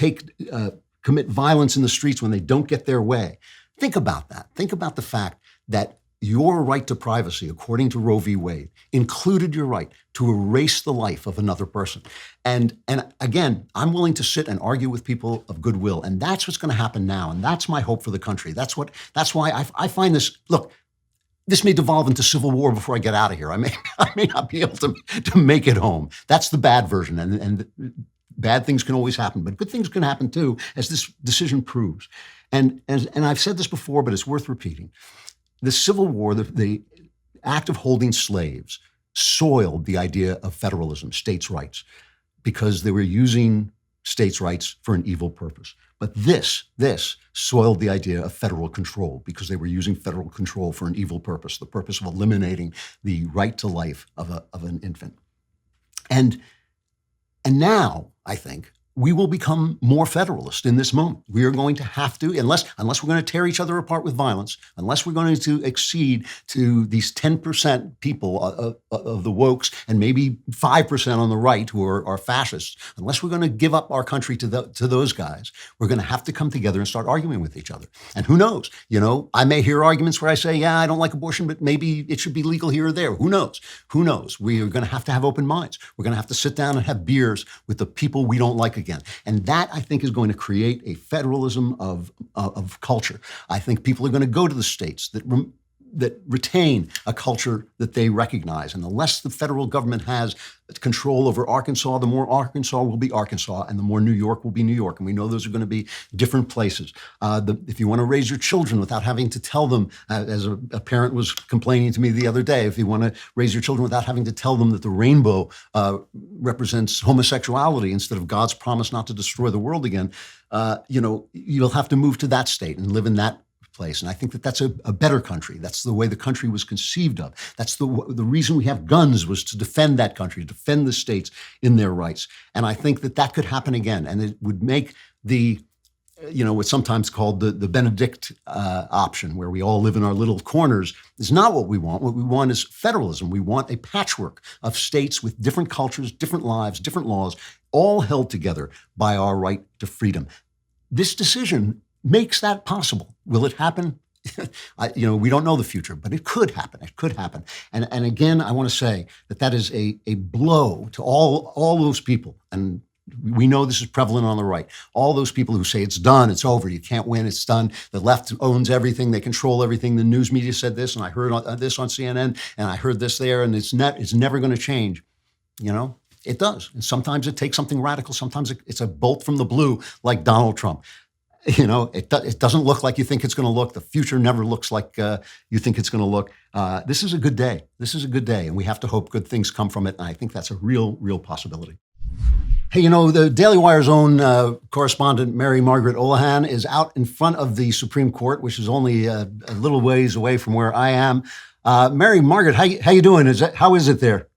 commit violence in the streets when they don't get their way, think about that. Think about the fact that your right to privacy, according to Roe v. Wade, included your right to erase the life of another person. And again, I'm willing to sit and argue with people of goodwill, and that's what's going to happen now. And that's my hope for the country. That's why I find this. Look, this may devolve into civil war before I get out of here. I may not be able to make it home. That's the bad version, and bad things can always happen, but good things can happen too, as this decision proves. And I've said this before, but it's worth repeating. The Civil War, the act of holding slaves, soiled the idea of federalism, states' rights, because they were using states' rights for an evil purpose. But this soiled the idea of federal control, because they were using federal control for an evil purpose, the purpose of eliminating the right to life of an infant. And now, I think, we will become more federalist in this moment. We are going to have to, unless we're going to tear each other apart with violence, unless we're going to accede to these 10% people of the wokes and maybe 5% on the right who are fascists, unless we're going to give up our country to those guys, we're going to have to come together and start arguing with each other. And who knows? I may hear arguments where I say, yeah, I don't like abortion, but maybe it should be legal here or there. Who knows? We are going to have open minds. We're going to have to sit down and have beers with the people we don't like again. And that, I think, is going to create a federalism of culture. I think people are going to go to the states that retain a culture that they recognize. And the less the federal government has control over Arkansas, the more Arkansas will be Arkansas, and the more New York will be New York. And we know those are going to be different places. If you want to raise your children without having to tell them, as a parent was complaining to me the other day, if you want to raise your children without having to tell them that the rainbow represents homosexuality instead of God's promise not to destroy the world again, you'll have to move to that state and live in that place. And I think that that's a better country. That's the way the country was conceived of. That's the reason we have guns, was to defend that country, to defend the states in their rights. And I think that that could happen again. And it would make what's sometimes called the Benedict option, where we all live in our little corners, is not what we want. What we want is federalism. We want a patchwork of states with different cultures, different lives, different laws, all held together by our right to freedom. This decision makes that possible. Will it happen? We don't know the future, but it could happen. It could happen. And again, I want to say that is a blow to all those people. And we know this is prevalent on the right. All those people who say it's done, it's over, you can't win, it's done. The left owns everything, they control everything. The news media said this, and I heard this on CNN, and I heard this there, and it's never going to change. It does. And sometimes it takes something radical. Sometimes it's a bolt from the blue, like Donald Trump. It doesn't look like you think it's going to look. The future never looks like you think it's going to look. This is a good day. This is a good day, and we have to hope good things come from it. And I think that's a real possibility. Hey, the Daily Wire's own correspondent, Mary Margaret Olahan, is out in front of the Supreme Court, which is only a little ways away from where I am. Mary Margaret, how you doing? How is it there?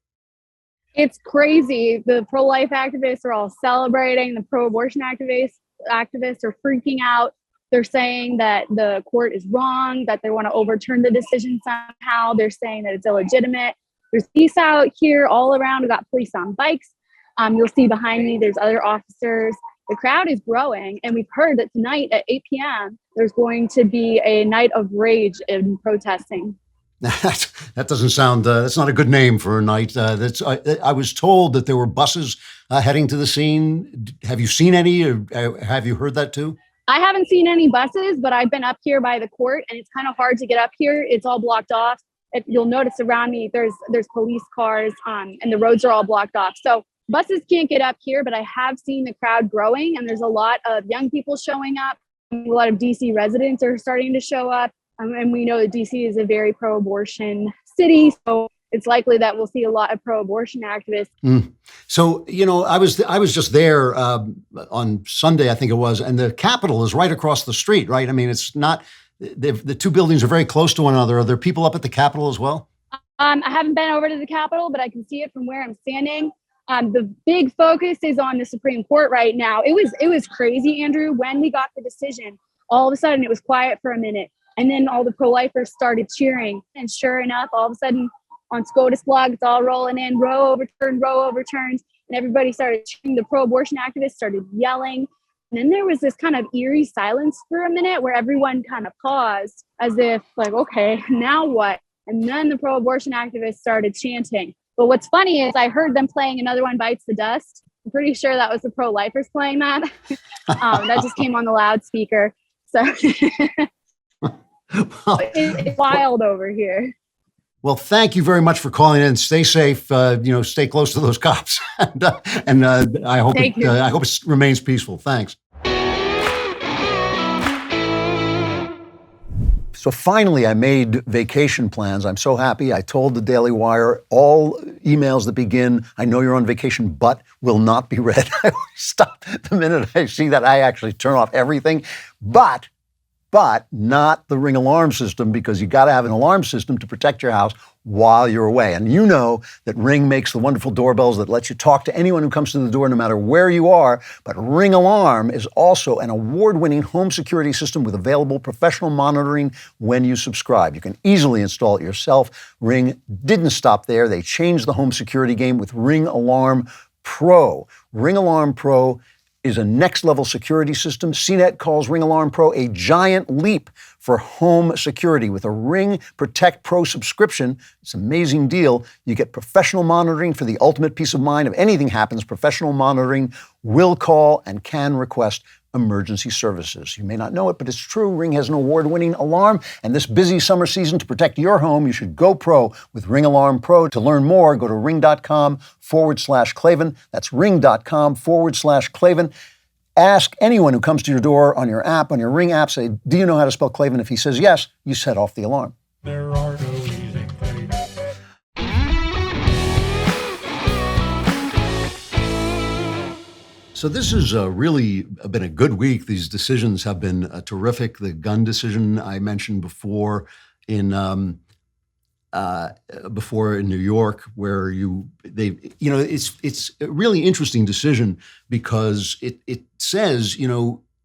It's crazy. The pro-life activists are all celebrating. The pro-abortion activists are freaking out. They're saying that the court is wrong, that they want to overturn the decision somehow. They're saying that it's illegitimate. There's police out here all around. We've got police on bikes. You'll see behind me, there's other officers. The crowd is growing. And we've heard that tonight at 8 p.m., there's going to be a night of rage in protesting. That doesn't sound, that's not a good name for a night. I was told that there were buses heading to the scene. Have you seen any, or have you heard that too? I haven't seen any buses, but I've been up here by the court, and it's kind of hard to get up here. It's all blocked off. You'll notice around me, there's police cars, and the roads are all blocked off. So buses can't get up here, but I have seen the crowd growing, and there's a lot of young people showing up. A lot of DC residents are starting to show up. And we know that DC is a very pro-abortion city, so it's likely that we'll see a lot of pro-abortion activists. So, I was just there on Sunday, I think it was, and the Capitol is right across the street, right? I mean, it's not, the two buildings are very close to one another. Are there people up at the Capitol as well? I haven't been over to the Capitol, but I can see it from where I'm standing. The big focus is on the Supreme Court right now. It was crazy, Andrew. When we got the decision, all of a sudden it was quiet for a minute. And then all the pro-lifers started cheering. And sure enough, all of a sudden on SCOTUS blog, it's all rolling in, row overturned. And everybody started cheering. The pro-abortion activists started yelling. And then there was this kind of eerie silence for a minute where everyone kind of paused as if like, okay, now what? And then the pro-abortion activists started chanting. But what's funny is I heard them playing Another One Bites the Dust. I'm pretty sure that was the pro-lifers playing that. That just came on the loudspeaker. So... It's wild over here. Well, thank you very much for calling in. Stay safe. Stay close to those cops, and I hope it remains peaceful. Thanks. So finally, I made vacation plans. I'm so happy. I told the Daily Wire all emails that begin, "I know you're on vacation, but will not be read." I always stop the minute I see that. I actually turn off everything, but not the Ring alarm system, because you got to have an alarm system to protect your house while you're away. And you know that Ring makes the wonderful doorbells that let you talk to anyone who comes to the door, no matter where you are. But Ring Alarm is also an award-winning home security system with available professional monitoring when you subscribe. You can easily install it yourself. Ring didn't stop there. They changed the home security game with Ring Alarm Pro. Ring Alarm Pro is a next-level security system. CNET calls Ring Alarm Pro a giant leap for home security. With a Ring Protect Pro subscription, it's an amazing deal. You get professional monitoring for the ultimate peace of mind. If anything happens, professional monitoring will call and can request emergency services. You may not know it, but it's true. Ring has an award-winning alarm, and this busy summer season, to protect your home, you should go pro with Ring Alarm Pro. To learn more, go to ring.com/Klavan. That's ring.com/Klavan. Ask anyone who comes to your door on your app, on your Ring app, say, "Do you know how to spell Klavan?" If he says yes, you set off the alarm. There are no easy things. So this has really been a good week. These decisions have been terrific. The gun decision I mentioned before in New York, where it's a really interesting decision because it says,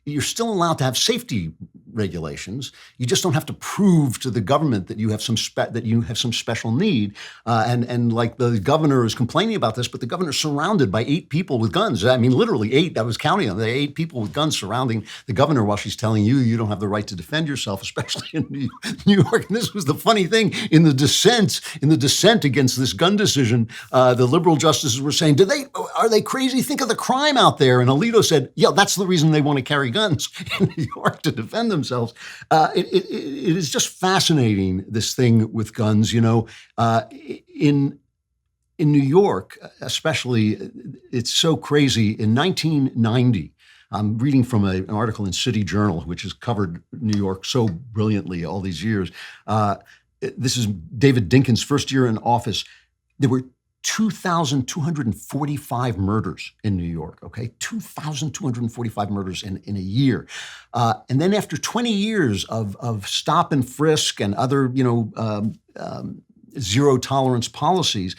you're still allowed to have safety regulations. You just don't have to prove to the government that you have some special need. And like the governor is complaining about this, but the governor's surrounded by 8 people with guns. I mean, literally 8. I was counting them. There are 8 people with guns surrounding the governor while she's telling you don't have the right to defend yourself, especially in New York. And this was the funny thing in the dissent against this gun decision. The liberal justices were saying, are they crazy? Think of the crime out there. And Alito said, yeah, that's the reason they want to carry guns in New York, to defend themselves. It is just fascinating, this thing with guns. In New York, especially, it's so crazy. In 1990, I'm reading from an article in City Journal, which has covered New York so brilliantly all these years. This is David Dinkins' first year in office. There were 2,245 murders in New York, okay? 2,245 murders in a year. And then after 20 years of stop and frisk and other, zero tolerance policies,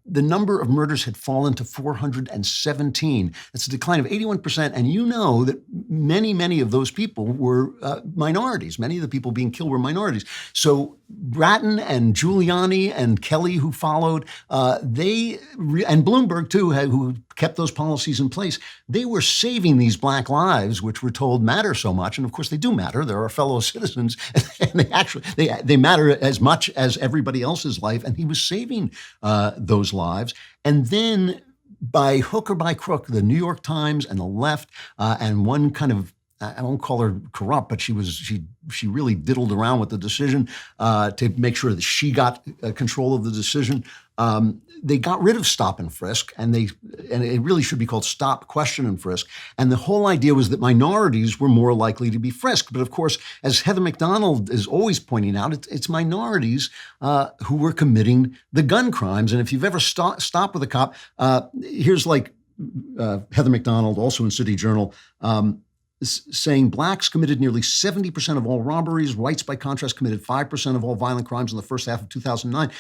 the number of murders had fallen to 417. That's a decline of 81%. And you know that many of those people were minorities. Many of the people being killed were minorities. So Bratton and Giuliani and Kelly, who followed, and Bloomberg too, who kept those policies in place, they were saving these black lives, which we're told matter so much. And of course they do matter. They're our fellow citizens, and they matter as much as everybody else's life. And he was saving those lives. And then by hook or by crook, the New York Times and the left and one kind of, I won't call her corrupt, but she really diddled around with the decision to make sure that she got control of the decision. They got rid of stop and frisk, and it really should be called stop, question, and frisk. And the whole idea was that minorities were more likely to be frisked. But of course, as Heather McDonald is always pointing out, it's minorities who were committing the gun crimes. And if you've ever stopped with a cop, here's like Heather McDonald, also in City Journal, saying blacks committed nearly 70% of all robberies. Whites, by contrast, committed 5% of all violent crimes in the first half of 2009,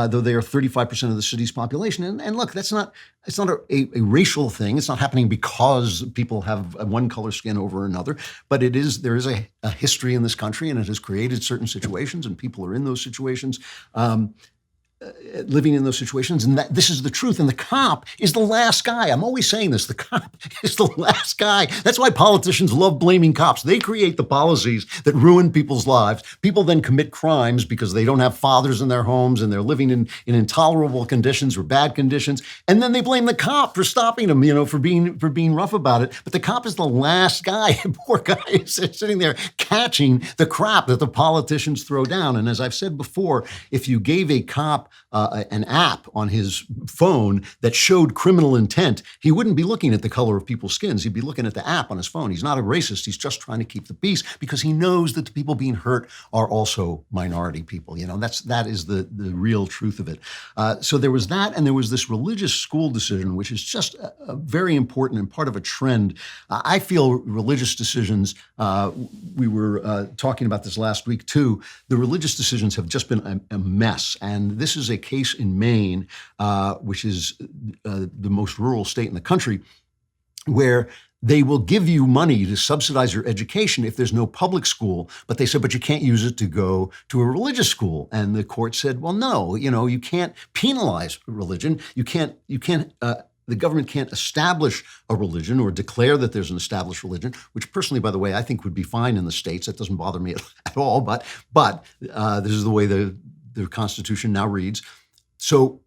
though they are 35% of the city's population. And look, it's not a racial thing. It's not happening because people have one color skin over another, but there is a history in this country, and it has created certain situations, and people are in those situations. Living in those situations, and this is the truth. And the cop is the last guy. I'm always saying this. The cop is the last guy. That's why politicians love blaming cops. They create the policies that ruin people's lives. People then commit crimes because they don't have fathers in their homes and they're living in intolerable conditions or bad conditions. And then they blame the cop for stopping them, for being rough about it. But the cop is the last guy. Poor guy is sitting there catching the crap that the politicians throw down. And as I've said before, if you gave a cop an app on his phone that showed criminal intent, he wouldn't be looking at the color of people's skins. He'd be looking at the app on his phone. He's not a racist. He's just trying to keep the peace because he knows that the people being hurt are also minority people. That is the real truth of it. So there was that, and there was this religious school decision, which is just a very important and part of a trend. I feel religious decisions, we were talking about this last week too, the religious decisions have just been a mess. And this is a case in Maine, which is the most rural state in the country, where they will give you money to subsidize your education if there's no public school, but they said, but you can't use it to go to a religious school. And the court said, well, no, you can't penalize religion. The government can't establish a religion or declare that there's an established religion, which personally, by the way, I think would be fine in the States. That doesn't bother me at all, but this is the way the Constitution now reads. But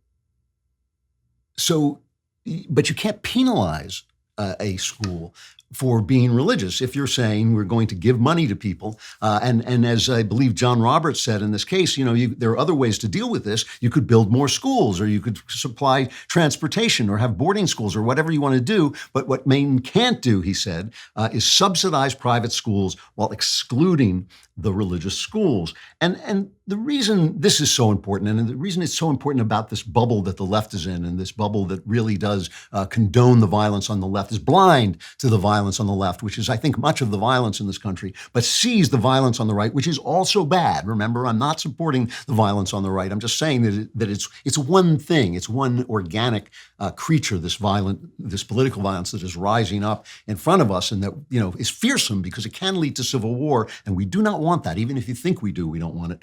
you can't penalize a school for being religious if you're saying we're going to give money to people. And as I believe John Roberts said in this case, there are other ways to deal with this. You could build more schools, or you could supply transportation, or have boarding schools, or whatever you want to do. But what Maine can't do, he said, is subsidize private schools while excluding the religious schools. And The reason this is so important, and the reason it's so important about this bubble that the left is in, and this bubble that really does condone the violence on the left, is blind to the violence on the left, which is, I think, much of the violence in this country, but sees the violence on the right, which is also bad. Remember, I'm not supporting the violence on the right. I'm just saying that it's one thing. It's one organic creature, this political violence that is rising up in front of us, and that is fearsome because it can lead to civil war, and we do not want that. Even if you think we do, we don't want it.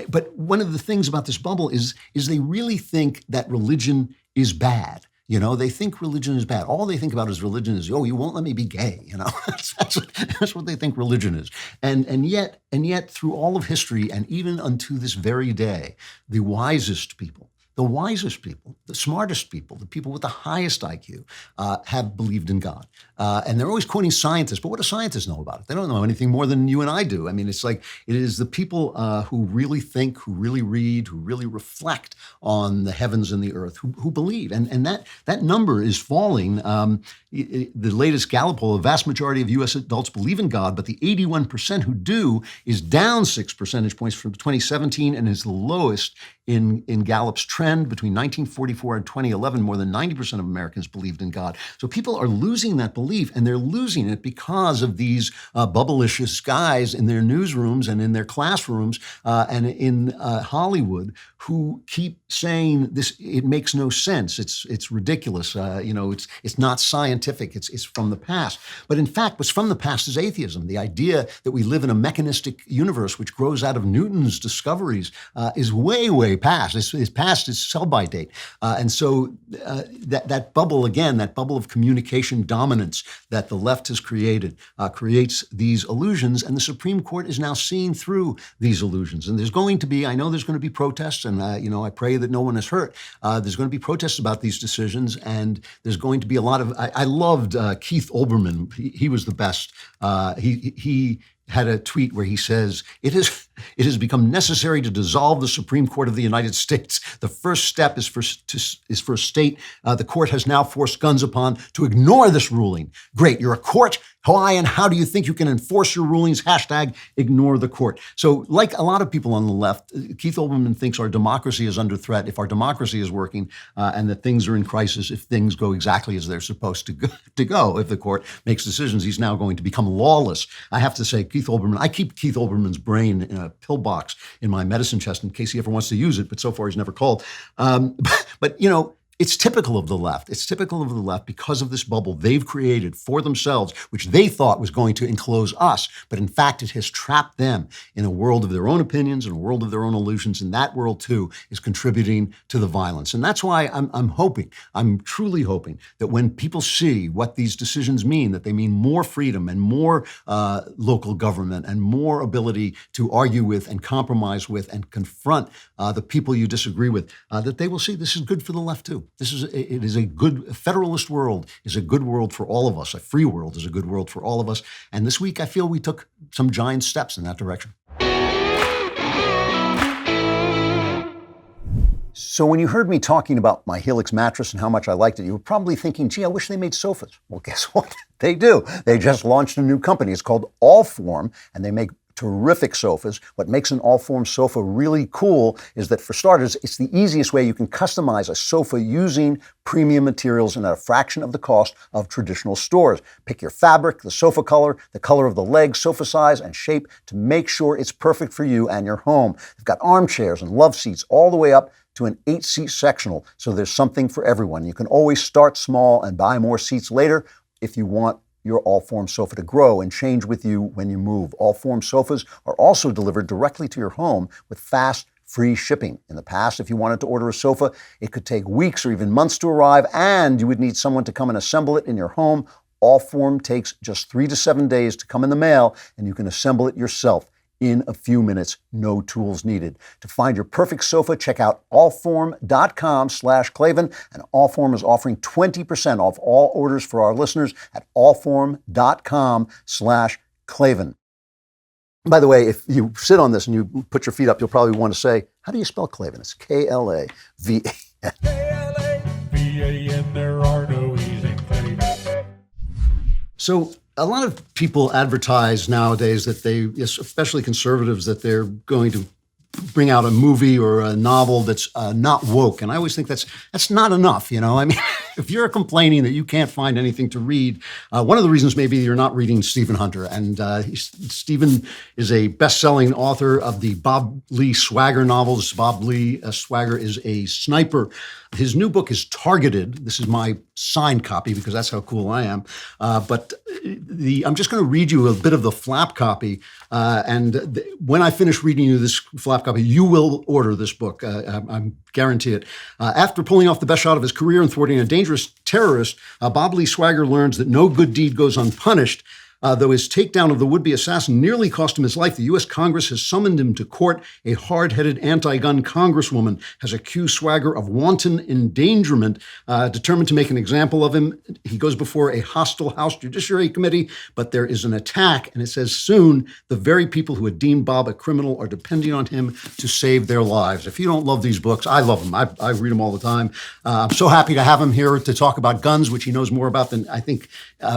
But one of the things about this bubble is they really think that religion is bad. They think religion is bad. All they think about is religion is, you won't let me be gay. That's what they think religion is. And yet through all of history and even unto this very day, the wisest people, the smartest people, the people with the highest IQ have believed in God. And they're always quoting scientists, but what do scientists know about it? They don't know anything more than you and I do. I mean, it's like it is the people who really think, who really read, who really reflect on the heavens and the earth, who believe. And that number is falling. The latest Gallup poll, a vast majority of U.S. adults believe in God, but the 81% who do is down 6 percentage points from 2017 and is the lowest in Gallup's trend. Between 1944 and 2011, more than 90% of Americans believed in God. So people are losing that belief, and they're losing it because of these bubblicious guys in their newsrooms and in their classrooms and in Hollywood who keep saying this. It makes no sense. It's ridiculous. It's not scientific. It's from the past. But in fact, what's from the past is atheism. The idea that we live in a mechanistic universe which grows out of Newton's discoveries is way past. It's past its sell-by date. And so that bubble, again, that bubble of communication dominance that the left has created creates these illusions, and the Supreme Court is now seeing through these illusions. And I know there's going to be protests, and I pray that no one is hurt. There's going to be protests about these decisions, and there's going to be a lot of, I loved Keith Olbermann. He was the best. He had a tweet where he says, it has become necessary to dissolve the Supreme Court of the United States. The first step is for a state the court has now forced guns upon to ignore this ruling. Great, you're a court. Why and how do you think you can enforce your rulings? #ignore the court. So like a lot of people on the left, Keith Olbermann thinks our democracy is under threat if our democracy is working and that things are in crisis if things go exactly as they're supposed to go. If the court makes decisions, he's now going to become lawless. I have to say, I keep Keith Olbermann's brain in a pill box in my medicine chest in case he ever wants to use it, but so far he's never called. But it's typical of the left. It's typical of the left because of this bubble they've created for themselves, which they thought was going to enclose us. But in fact, it has trapped them in a world of their own opinions and a world of their own illusions. And that world, too, is contributing to the violence. And that's why I'm truly hoping that when people see what these decisions mean, that they mean more freedom and more local government and more ability to argue with and compromise with and confront the people you disagree with, that they will see this is good for the left, too. It is a good federalist world is a good world for all of us. A free world is a good world for all of us. And this week, I feel we took some giant steps in that direction. So when you heard me talking about my Helix mattress and how much I liked it, you were probably thinking, gee, I wish they made sofas. Well, guess what? They do. They just launched a new company. It's called Allform, and they make terrific sofas. What makes an Allform sofa really cool is that, for starters, it's the easiest way you can customize a sofa using premium materials and at a fraction of the cost of traditional stores. Pick your fabric, the sofa color, the color of the legs, sofa size, and shape to make sure it's perfect for you and your home. They've got armchairs and love seats all the way up to an 8-seat sectional, so there's something for everyone. You can always start small and buy more seats later if you want your Allform sofa to grow and change with you when you move. Allform sofas are also delivered directly to your home with fast, free shipping. In the past, if you wanted to order a sofa, it could take weeks or even months to arrive, and you would need someone to come and assemble it in your home. Allform takes just 3 to 7 days to come in the mail, and you can assemble it yourself in a few minutes, no tools needed. To find your perfect sofa, check out allform.com/Klavan, and Allform is offering 20% off all orders for our listeners at allform.com/Klavan. By the way, if you sit on this and you put your feet up, you'll probably want to say, how do you spell Klavan? It's Klavan. K-L-A-V-A-N, there are no E's in Klavan. So A lot of people advertise nowadays that especially conservatives, that they're going to bring out a movie or a novel that's not woke. And I always think that's not enough. I mean, if you're complaining that you can't find anything to read, one of the reasons maybe you're not reading Stephen Hunter. And Stephen is a best-selling author of the Bob Lee Swagger novels. Bob Lee Swagger is a sniper. His new book is Targeted. This is my signed copy because that's how cool I am. But I'm just going to read you a bit of the flap copy. When I finish reading you this flap copy, you will order this book. I guarantee it. After pulling off the best shot of his career and thwarting a dangerous terrorist, Bob Lee Swagger learns that no good deed goes unpunished. Though his takedown of the would-be assassin nearly cost him his life, the U.S. Congress has summoned him to court. A hard-headed anti-gun congresswoman has accused Swagger of wanton endangerment, determined to make an example of him. He goes before a hostile House Judiciary Committee, but there is an attack, and it says soon the very people who had deemed Bob a criminal are depending on him to save their lives. If you don't love these books, I love them. I read them all the time. I'm so happy to have him here to talk about guns, which he knows more about than I think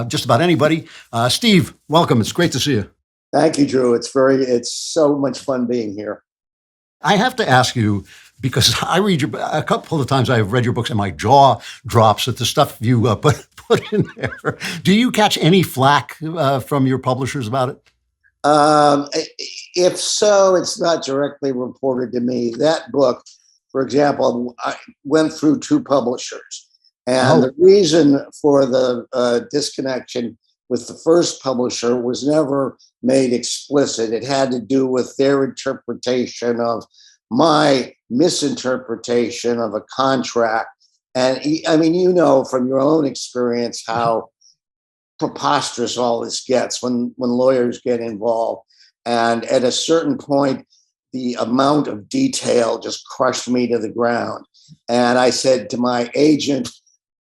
just about anybody. Steve, welcome. It's great to see you. Thank you, Drew. It's so much fun being here. I have to ask you, because I read a couple of times I've read your books and my jaw drops at the stuff you put in there. Do you catch any flack from your publishers about it? If so, it's not directly reported to me. That book, for example, I went through 2 publishers. And the reason for the disconnection with the first publisher was never made explicit. It had to do with their interpretation of my misinterpretation of a contract. And I mean, from your own experience how preposterous all this gets when lawyers get involved. And at a certain point, the amount of detail just crushed me to the ground. And I said to my agent,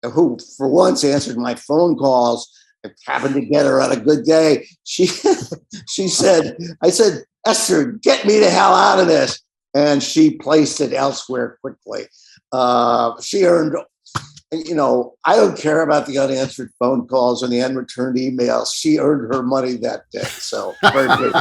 who for once answered my phone calls, I happened to get her on a good day. She said, I said, Esther, get me the hell out of this. And she placed it elsewhere quickly. She earned, I don't care about the unanswered phone calls and the unreturned emails. She earned her money that day. So very good.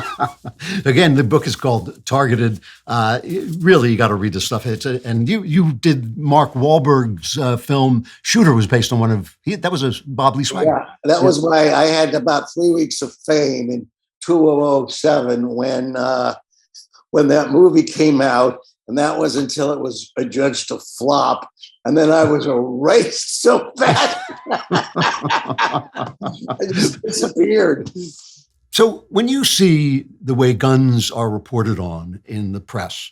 Again, the book is called Targeted. Really, you got to read this stuff. And you did Mark Wahlberg's film Shooter was based on that was a Bob Lee Swagger. Yeah, that was I had about 3 weeks of fame in 2007 when that movie came out. And that was until it was adjudged to flop. And then I was erased so fast. I just disappeared. So when you see the way guns are reported on in the press,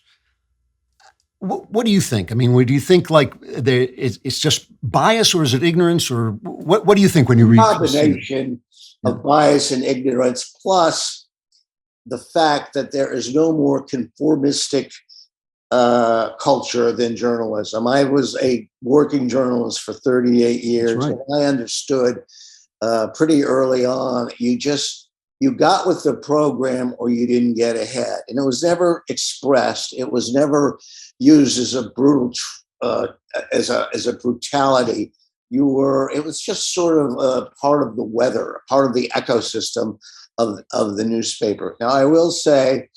what do you think? I mean, do you think it's just bias, or is it ignorance, or what do you think when you read? A combination of bias and ignorance, plus the fact that there is no more conformistic culture than journalism. I was a working journalist for 38 years. Right. And I understood pretty early on, you got with the program or you didn't get ahead. And it was never expressed. It was never used as a brutal, as a brutality. It was just sort of a part of the weather, a part of the ecosystem of the newspaper. Now, I will say,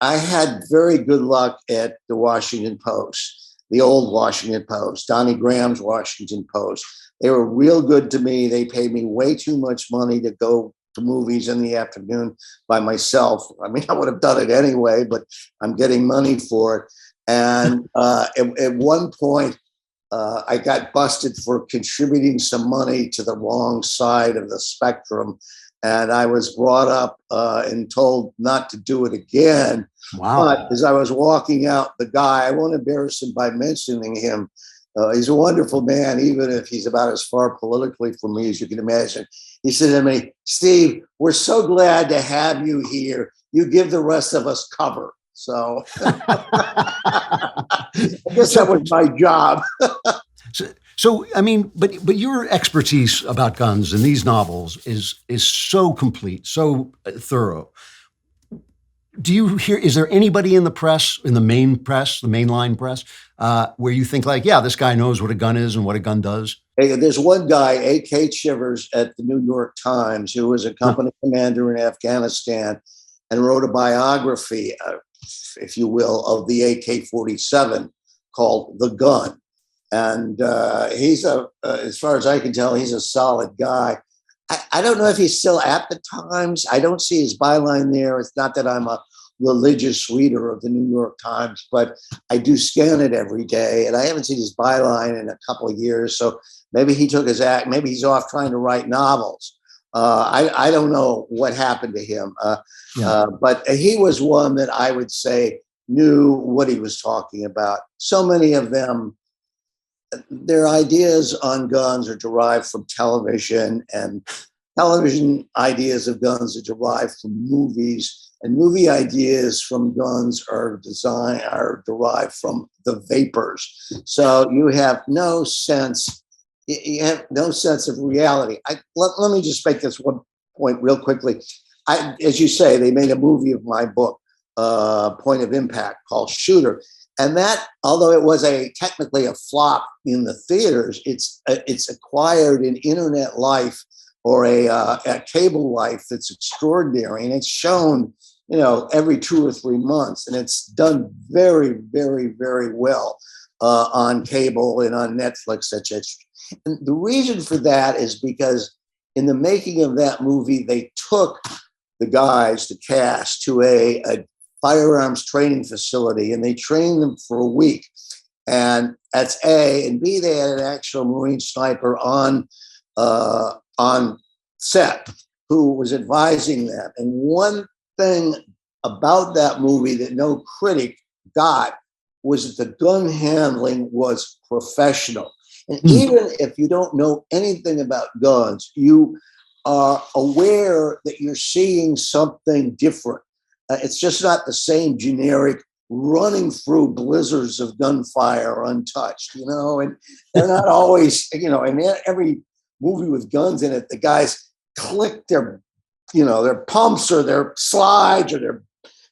I had very good luck at the Washington Post, the old Washington Post, Donnie Graham's Washington Post. They were real good to me. They paid me way too much money to go to movies in the afternoon by myself. I mean, I would have done it anyway, but I'm getting money for it. And at one point, I got busted for contributing some money to the wrong side of the spectrum. And I was brought up and told not to do it again. Wow. But as I was walking out, the guy, I won't embarrass him by mentioning him. He's a wonderful man, even if he's about as far politically from me as you can imagine. He said to me, Steve, we're so glad to have you here. You give the rest of us cover. So I guess that was my job. So I mean, but your expertise about guns in these novels is so complete, so thorough. Do you hear, is there anybody in the press, in the mainline press, where you think like, yeah, this guy knows what a gun is and what a gun does? Hey, there's one guy, A.K. Chivers at the New York Times, who was a company commander in Afghanistan and wrote a biography, if you will, of the AK-47 called The Gun. And he's as far as I can tell, he's a solid guy. I don't know if he's still at the Times. I don't see his byline there. It's not that I'm a religious reader of the New York Times, but I do scan it every day, and I haven't seen his byline in a couple of years. So maybe he took his act. Maybe he's off trying to write novels. I don't know what happened to him, but he was one that I would say knew what he was talking about. So many of them, their ideas on guns are derived from television, and television ideas of guns are derived from movies, and movie ideas from guns are derived from the vapors. So you have no sense. You have no sense of reality. Let me just make this one point real quickly. As you say, they made a movie of my book, Point of Impact, called Shooter. And that, although it was technically a flop in the theaters, it's acquired an internet life or a cable life that's extraordinary, and it's shown, every 2 or 3 months, and it's done very, very, very well on cable and on Netflix, etc. And the reason for that is because in the making of that movie, they took the guys, the cast, to a firearms training facility, and they trained them for a week. And that's A. And B, they had an actual Marine sniper on set who was advising them. And one thing about that movie that no critic got was that the gun handling was professional. And even if you don't know anything about guns, you are aware that you're seeing something different. It's just not the same generic running through blizzards of gunfire untouched, and they're not always, in every movie with guns in it, the guys click their pumps or their slides or their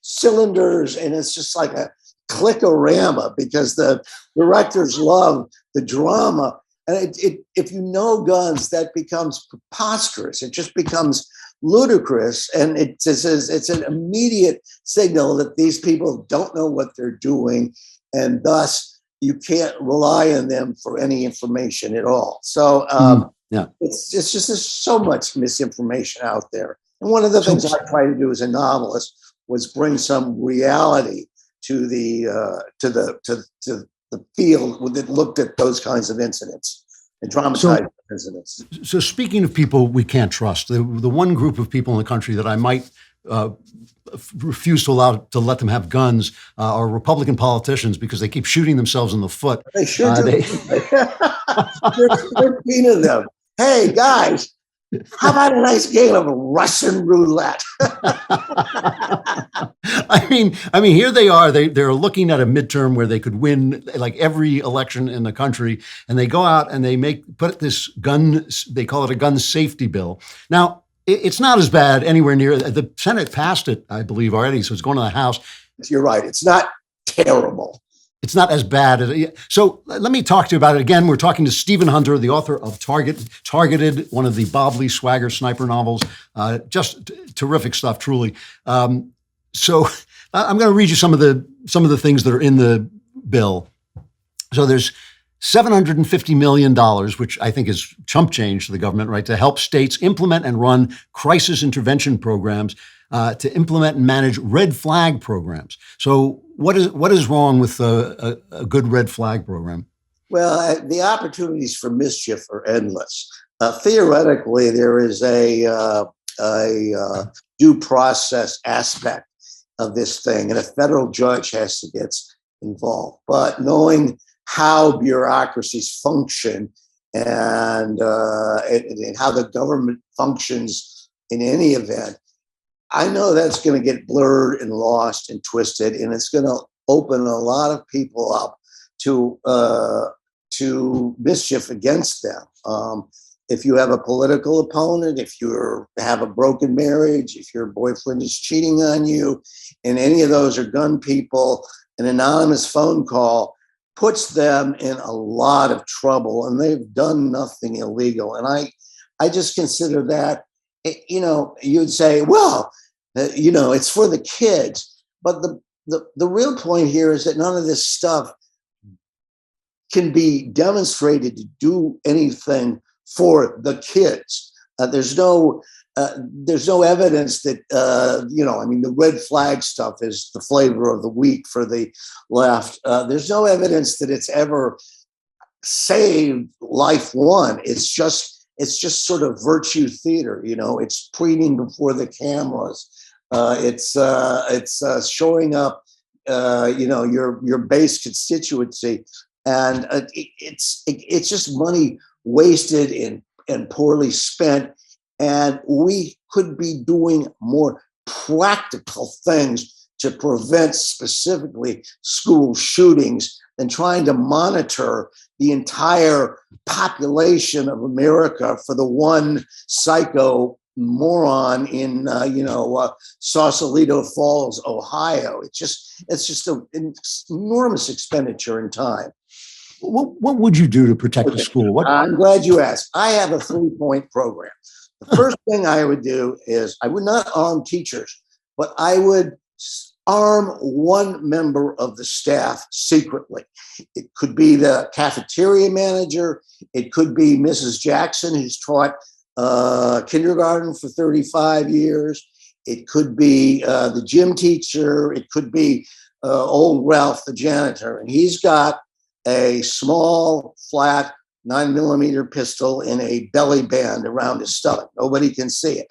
cylinders, and it's just like a click-o-rama because the directors love the drama. And if you know guns, that becomes preposterous. It just becomes ludicrous, and it's an immediate signal that these people don't know what they're doing, and thus you can't rely on them for any information at all. So it's just there's so much misinformation out there. And one of the things I try to do as a novelist was bring some reality to the field that looked at those kinds of incidents and dramatized incidents. So speaking of people we can't trust, the one group of people in the country that I might refuse to let them have guns are Republican politicians, because they keep shooting themselves in the foot. They should. There's 13 of them. Hey guys, how about a nice game of Russian roulette? I mean, here they are. They're looking at a midterm where they could win like every election in the country, and they go out and they put this gun. They call it a gun safety bill. Now, it's not as bad anywhere near. The Senate passed it, I believe, already, so it's going to the House. You're right. It's not terrible. It's not as bad as it. So let me talk to you about it again. We're talking to Stephen Hunter, the author of Targeted, one of the Bob Lee Swagger sniper novels. Just terrific stuff, truly. So I'm going to read you some of the things that are in the bill. So there's $750 million, which I think is chump change to the government, right, to help states implement and run crisis intervention programs, to implement and manage red flag programs. So what is wrong with a good red flag program? Well, the opportunities for mischief are endless. Theoretically, there is a due process aspect of this thing, and a federal judge has to get involved. But knowing how bureaucracies function and how the government functions in any event, I know that's going to get blurred and lost and twisted, and it's going to open a lot of people up to mischief against them. if you have a political opponent, if you have a broken marriage, if your boyfriend is cheating on you, and any of those are gun people, an anonymous phone call puts them in a lot of trouble, and they've done nothing illegal. And I just consider that, you'd say, well, it's for the kids. But the real point here is that none of this stuff can be demonstrated to do anything for the kids. There's no evidence that, the red flag stuff is the flavor of the week for the left. There's no evidence that it's ever saved life one. It's just sort of virtue theater. It's preening before the cameras. It's showing up, your base constituency. And it's just money wasted and poorly spent. And we could be doing more practical things to prevent specifically school shootings than trying to monitor the entire population of America for the one psycho moron in Sausalito Falls, Ohio. It's just an enormous expenditure in time. What would you do to protect the school? I'm glad you asked. I have a 3-point program. The first thing I would do is I would not arm teachers, but I would arm one member of the staff secretly. It could be the cafeteria manager. It could be Mrs. Jackson, who's taught kindergarten for 35 years. It could be the gym teacher. It could be old Ralph, the janitor. And he's got a small, flat 9mm pistol in a belly band around his stomach. Nobody can see it.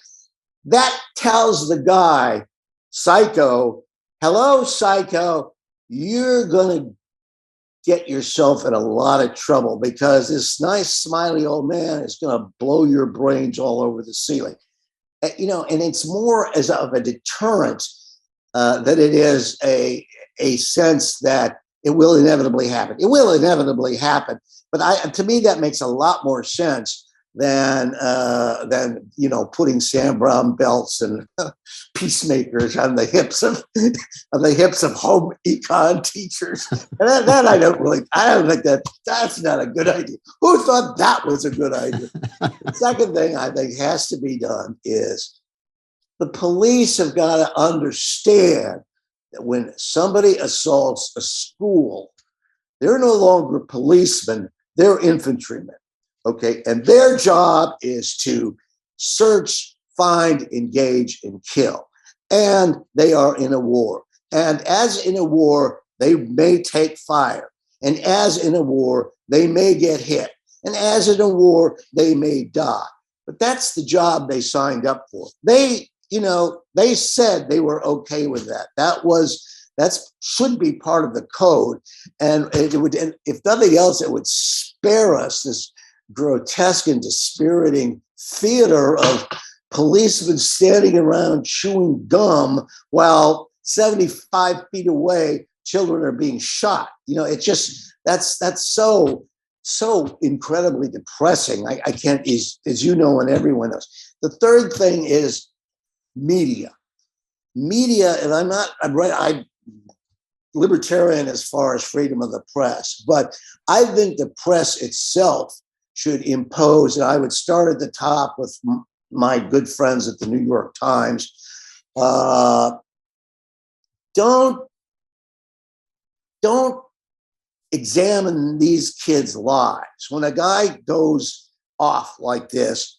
That tells the guy, psycho, hello, psycho, you're going to get yourself in a lot of trouble because this nice, smiley old man is going to blow your brains all over the ceiling. And it's more as of a deterrent that it is a sense that it will inevitably happen. It will inevitably happen. But to me, that makes a lot more sense than putting Sam Brown belts and peacemakers on the hips of home econ teachers. And that I don't think that's not a good idea. Who thought that was a good idea? The second thing I think has to be done is the police have got to understand that when somebody assaults a school, they're no longer policemen, they're infantrymen, okay? And their job is to search, find, engage, and kill. And they are in a war. And as in a war, they may take fire. And as in a war, they may get hit. And as in a war, they may die. But that's the job they signed up for. They said they were okay with that. That should be part of the code. And it would, if nothing else, it would spare us this grotesque and dispiriting theater of policemen standing around chewing gum while 75 feet away, children are being shot. That's so incredibly depressing. I can't, as you know, and everyone knows. The third thing is media, and I'm libertarian as far as freedom of the press, but I think the press itself should impose, and I would start at the top with my good friends at the New York Times. Don't examine these kids' lives. When a guy goes off like this,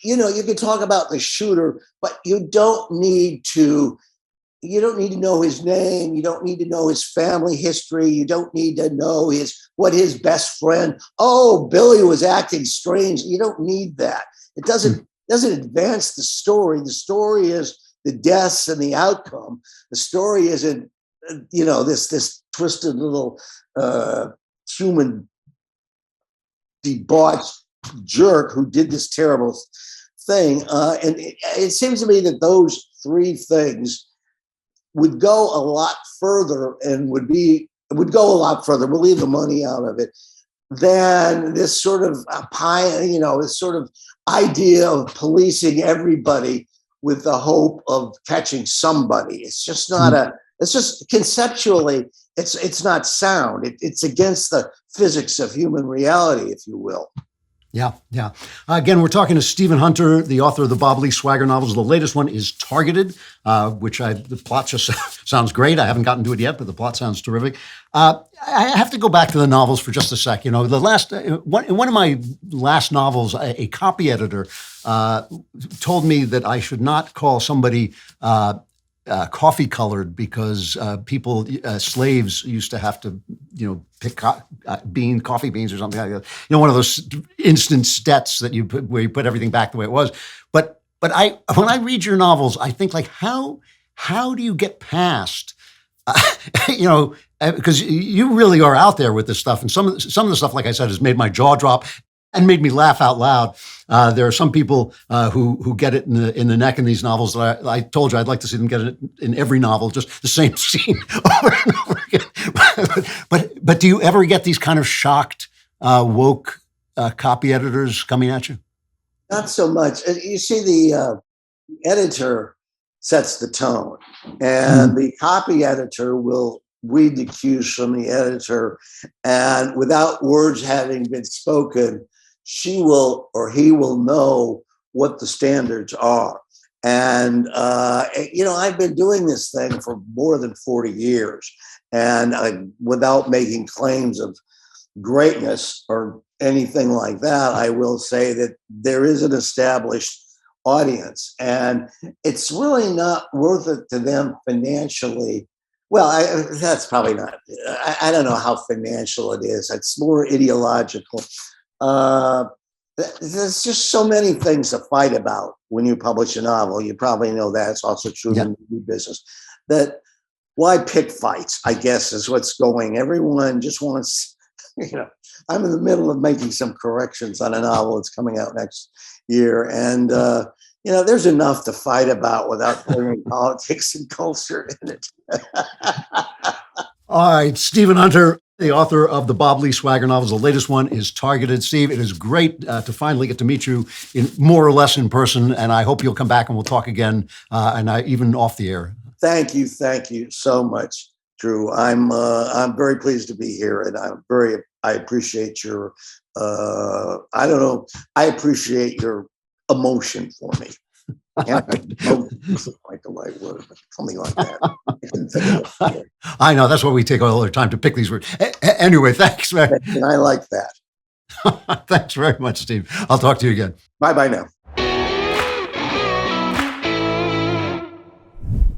you can talk about the shooter, but you don't need to know his name. You don't need to know his family history. You don't need to know what his best friend. Oh, Billy was acting strange. You don't need that. It doesn't advance the story. The story is the deaths and the outcome. The story isn't, this twisted little human debauched jerk who did this terrible thing. And it seems to me that those three things would go a lot further and would go a lot further. We'll leave the money out of it. than this sort of this sort of idea of policing everybody with the hope of catching somebody. It's just not it's just conceptually, it's not sound. It's against the physics of human reality, if you will. Yeah, yeah. Again, we're talking to Stephen Hunter, the author of the Bob Lee Swagger novels. The latest one is Targeted, which the plot just sounds great. I haven't gotten to it yet, but the plot sounds terrific. I have to go back to the novels for just a sec. You know, the last in one of my last novels, a copy editor told me that I should not call somebody coffee colored because slaves used to have to, pick coffee beans or something like that. One of those instant stets that where you put everything back the way it was. But when I read your novels, I think like, how do you get past, because you really are out there with this stuff. And some of the stuff, like I said, has made my jaw drop and made me laugh out loud. There are some people who get it in the neck in these novels that I told you I'd like to see them get it in every novel, just the same scene over and over again. But do you ever get these kind of shocked, woke copy editors coming at you? Not so much. You see, the editor sets the tone, and the copy editor will read the cues from the editor, and without words having been spoken, she will or he will know what the standards are. And, I've been doing this thing for more than 40 years, and without making claims of greatness or anything like that, I will say that there is an established audience, and it's really not worth it to them financially. Well, that's probably not. I don't know how financial it is. It's more ideological. There's just so many things to fight about when you publish a novel. You probably know that. It's also true in the movie business. That why pick fights, I guess, is what's going. Everyone just wants, I'm in the middle of making some corrections on a novel that's coming out next year. And, there's enough to fight about without bringing politics and culture in it. All right, Stephen Hunter, the author of the Bob Lee Swagger novels. The latest one is Targeted. Steve, it is great to finally get to meet you more or less in person, and I hope you'll come back and we'll talk again, even off the air. Thank you so much, Drew. I'm very pleased to be here, and I appreciate your I appreciate your emotion for me. Like the right word, but something like that. I know, that's why we take all our time to pick these words. Anyway, thanks, man. And I like that. Thanks very much, Steve. I'll talk to you again. Bye-bye now.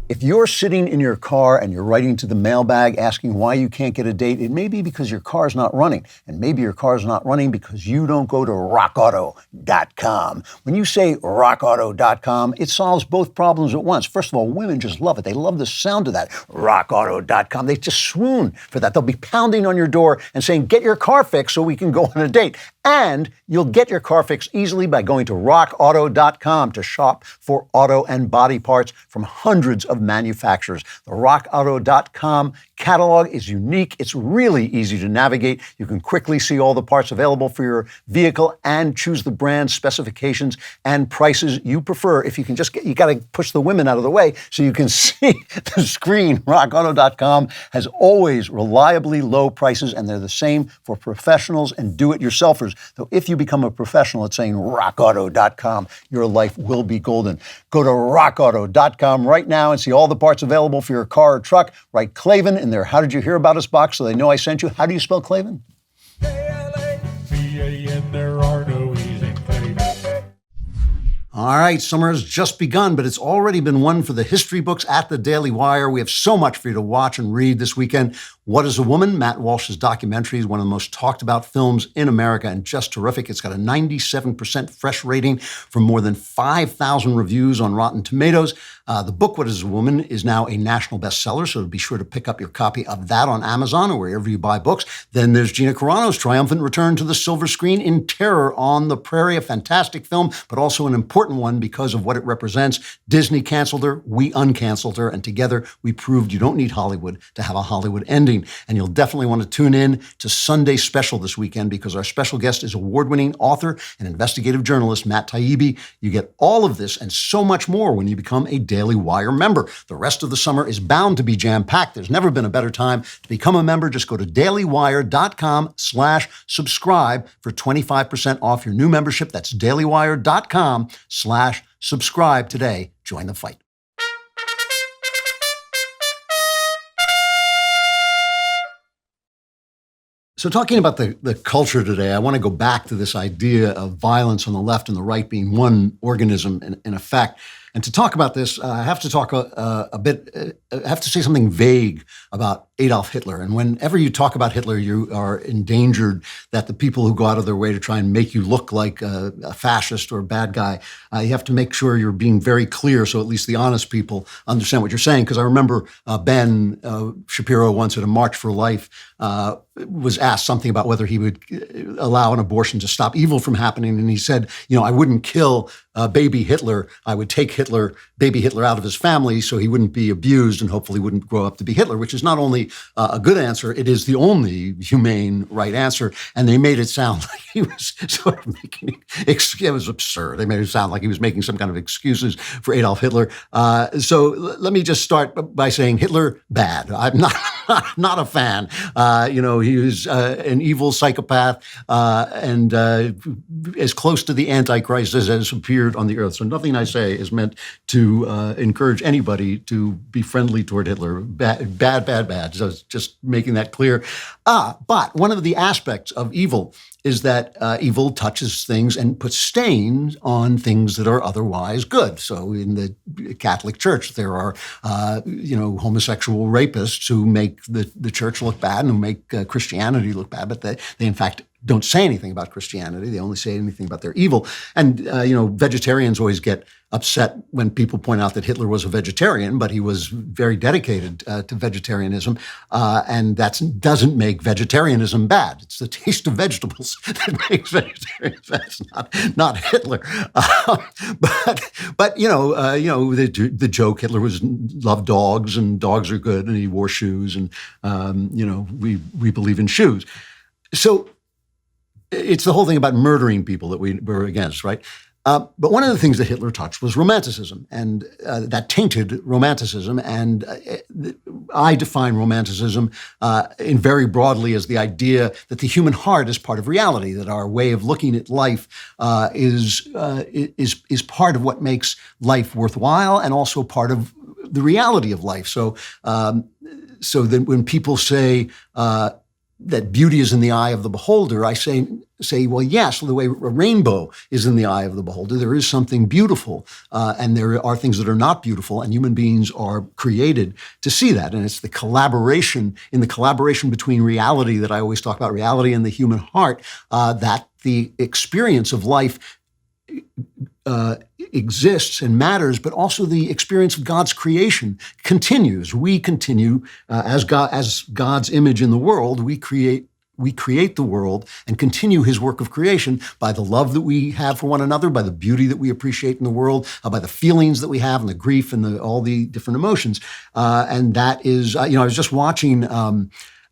If you're sitting in your car and you're writing to the mailbag asking why you can't get a date, it may be because your car's not running. And maybe your car's not running because you don't go to rockauto.com. When you say rockauto.com, it solves both problems at once. First of all, women just love it. They love the sound of that. Rockauto.com. They just swoon for that. They'll be pounding on your door and saying, get your car fixed so we can go on a date. And you'll get your car fixed easily by going to rockauto.com to shop for auto and body parts from hundreds of manufacturers. The rockauto.com catalog is unique. It's really easy to navigate. You can quickly see all the parts available for your vehicle and choose the brand, specifications, and prices you prefer. If you can you got to push the women out of the way so you can see the screen. rockauto.com has always reliably low prices, and they're the same for professionals and do-it-yourselfers. Though if you become a professional at saying rockauto.com, your life will be golden. Go to rockauto.com right now and see all the parts available for your car or truck. Write Klavan in their How Did You Hear About Us box so they know I sent you. How do you spell Klavan? K-L-A-V-A-N, there are no E's in Klavan. All right, summer has just begun, but it's already been won for the history books at the Daily Wire. We have so much for you to watch and read this weekend. What is a Woman? Matt Walsh's documentary is one of the most talked about films in America and just terrific. It's got a 97% fresh rating from more than 5,000 reviews on Rotten Tomatoes. The book, What is a Woman, is now a national bestseller, so be sure to pick up your copy of that on Amazon or wherever you buy books. Then there's Gina Carano's triumphant return to the silver screen in Terror on the Prairie, a fantastic film, but also an important important one because of what it represents. Disney canceled her, we uncanceled her, and together we proved you don't need Hollywood to have a Hollywood ending. And you'll definitely want to tune in to Sunday's special this weekend because our special guest is award-winning author and investigative journalist Matt Taibbi. You get all of this and so much more when you become a Daily Wire member. The rest of the summer is bound to be jam-packed. There's never been a better time to become a member. Just go to dailywire.com/subscribe for 25% off your new membership. That's dailywire.com/subscribe today. Join the fight. So talking about the culture today, I want to go back to this idea of violence on the left and the right being one organism in effect. And to talk about this, I have to talk a bit, I have to say something vague about Adolf Hitler. And whenever you talk about Hitler, you are endangered that the people who go out of their way to try and make you look like a fascist or a bad guy, you have to make sure you're being very clear so at least the honest people understand what you're saying. Because I remember Ben Shapiro once at a March for Life was asked something about whether he would allow an abortion to stop evil from happening. And he said, I wouldn't kill baby Hitler. I would take baby Hitler out of his family so he wouldn't be abused and hopefully wouldn't grow up to be Hitler, which is not only a good answer, it is the only humane right answer. And they made it sound like he was sort of making, it was absurd. They made it sound like he was making some kind of excuses for Adolf Hitler. So let me just start by saying Hitler, bad. I'm not a fan. He was an evil psychopath and as close to the Antichrist as has appeared on the earth. So nothing I say is meant to encourage anybody to be friendly toward Hitler. Bad. So just making that clear. But one of the aspects of evil is that evil touches things and puts stains on things that are otherwise good. So in the Catholic Church, there are, homosexual rapists who make the church look bad and who make Christianity look bad, but they in fact don't say anything about Christianity. They only say anything about their evil. And, vegetarians always get upset when people point out that Hitler was a vegetarian, but he was very dedicated to vegetarianism. And that doesn't make vegetarianism bad. It's the taste of vegetables that makes vegetarians bad. It's not Hitler. But the joke, Hitler loved dogs and dogs are good and he wore shoes and, we believe in shoes. So it's the whole thing about murdering people that we were against, right? But one of the things that Hitler touched was Romanticism, and that tainted Romanticism. And I define Romanticism in very broadly as the idea that the human heart is part of reality, that our way of looking at life is part of what makes life worthwhile, and also part of the reality of life. So that when people say that beauty is in the eye of the beholder, I say, well, yes, the way a rainbow is in the eye of the beholder, there is something beautiful, and there are things that are not beautiful, and human beings are created to see that. And it's the collaboration between reality that I always talk about, reality and the human heart, that the experience of life exists and matters, but also the experience of God's creation continues. We continue as God's image in the world. We create the world and continue his work of creation by the love that we have for one another, by the beauty that we appreciate in the world, by the feelings that we have and the grief and all the different emotions. And that is, I was just watching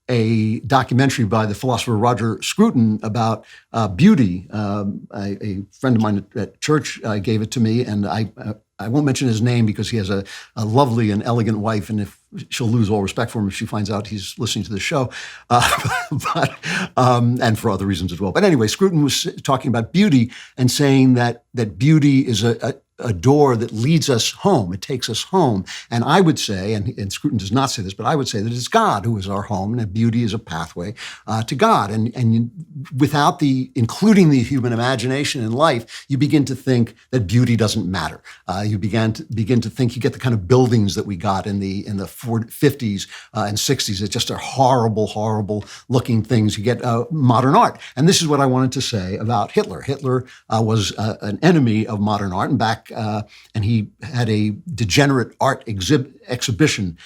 a documentary by the philosopher Roger Scruton about beauty. A friend of mine at church gave it to me, and I won't mention his name because he has a lovely and elegant wife, and if she'll lose all respect for him if she finds out he's listening to the show, and for other reasons as well. But anyway, Scruton was talking about beauty and saying that beauty is a door that leads us home. It takes us home. And I would say, and Scruton does not say this, but I would say that it's God who is our home, and that beauty is a pathway to God. And without including the human imagination in life, you begin to think that beauty doesn't matter. You begin to think you get the kind of buildings that we got in the 50s and 60s that just are horrible, horrible looking things. You get modern art. And this is what I wanted to say about Hitler. Hitler was an enemy of modern art. And back back, and he had a degenerate art exhibition,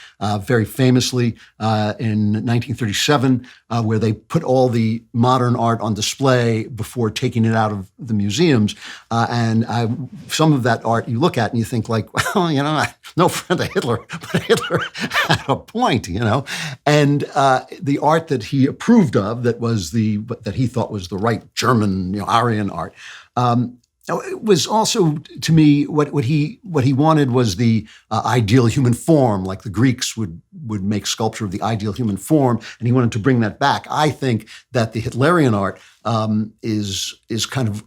very famously in 1937, where they put all the modern art on display before taking it out of the museums. Some of that art you look at and you think like, well, no friend of Hitler, but Hitler had a point, And the art that he approved of, that he thought was the right German, Aryan art, it was also, to me, what he wanted was the ideal human form, like the Greeks would make sculpture of the ideal human form, and he wanted to bring that back. I think that the Hitlerian art is kind of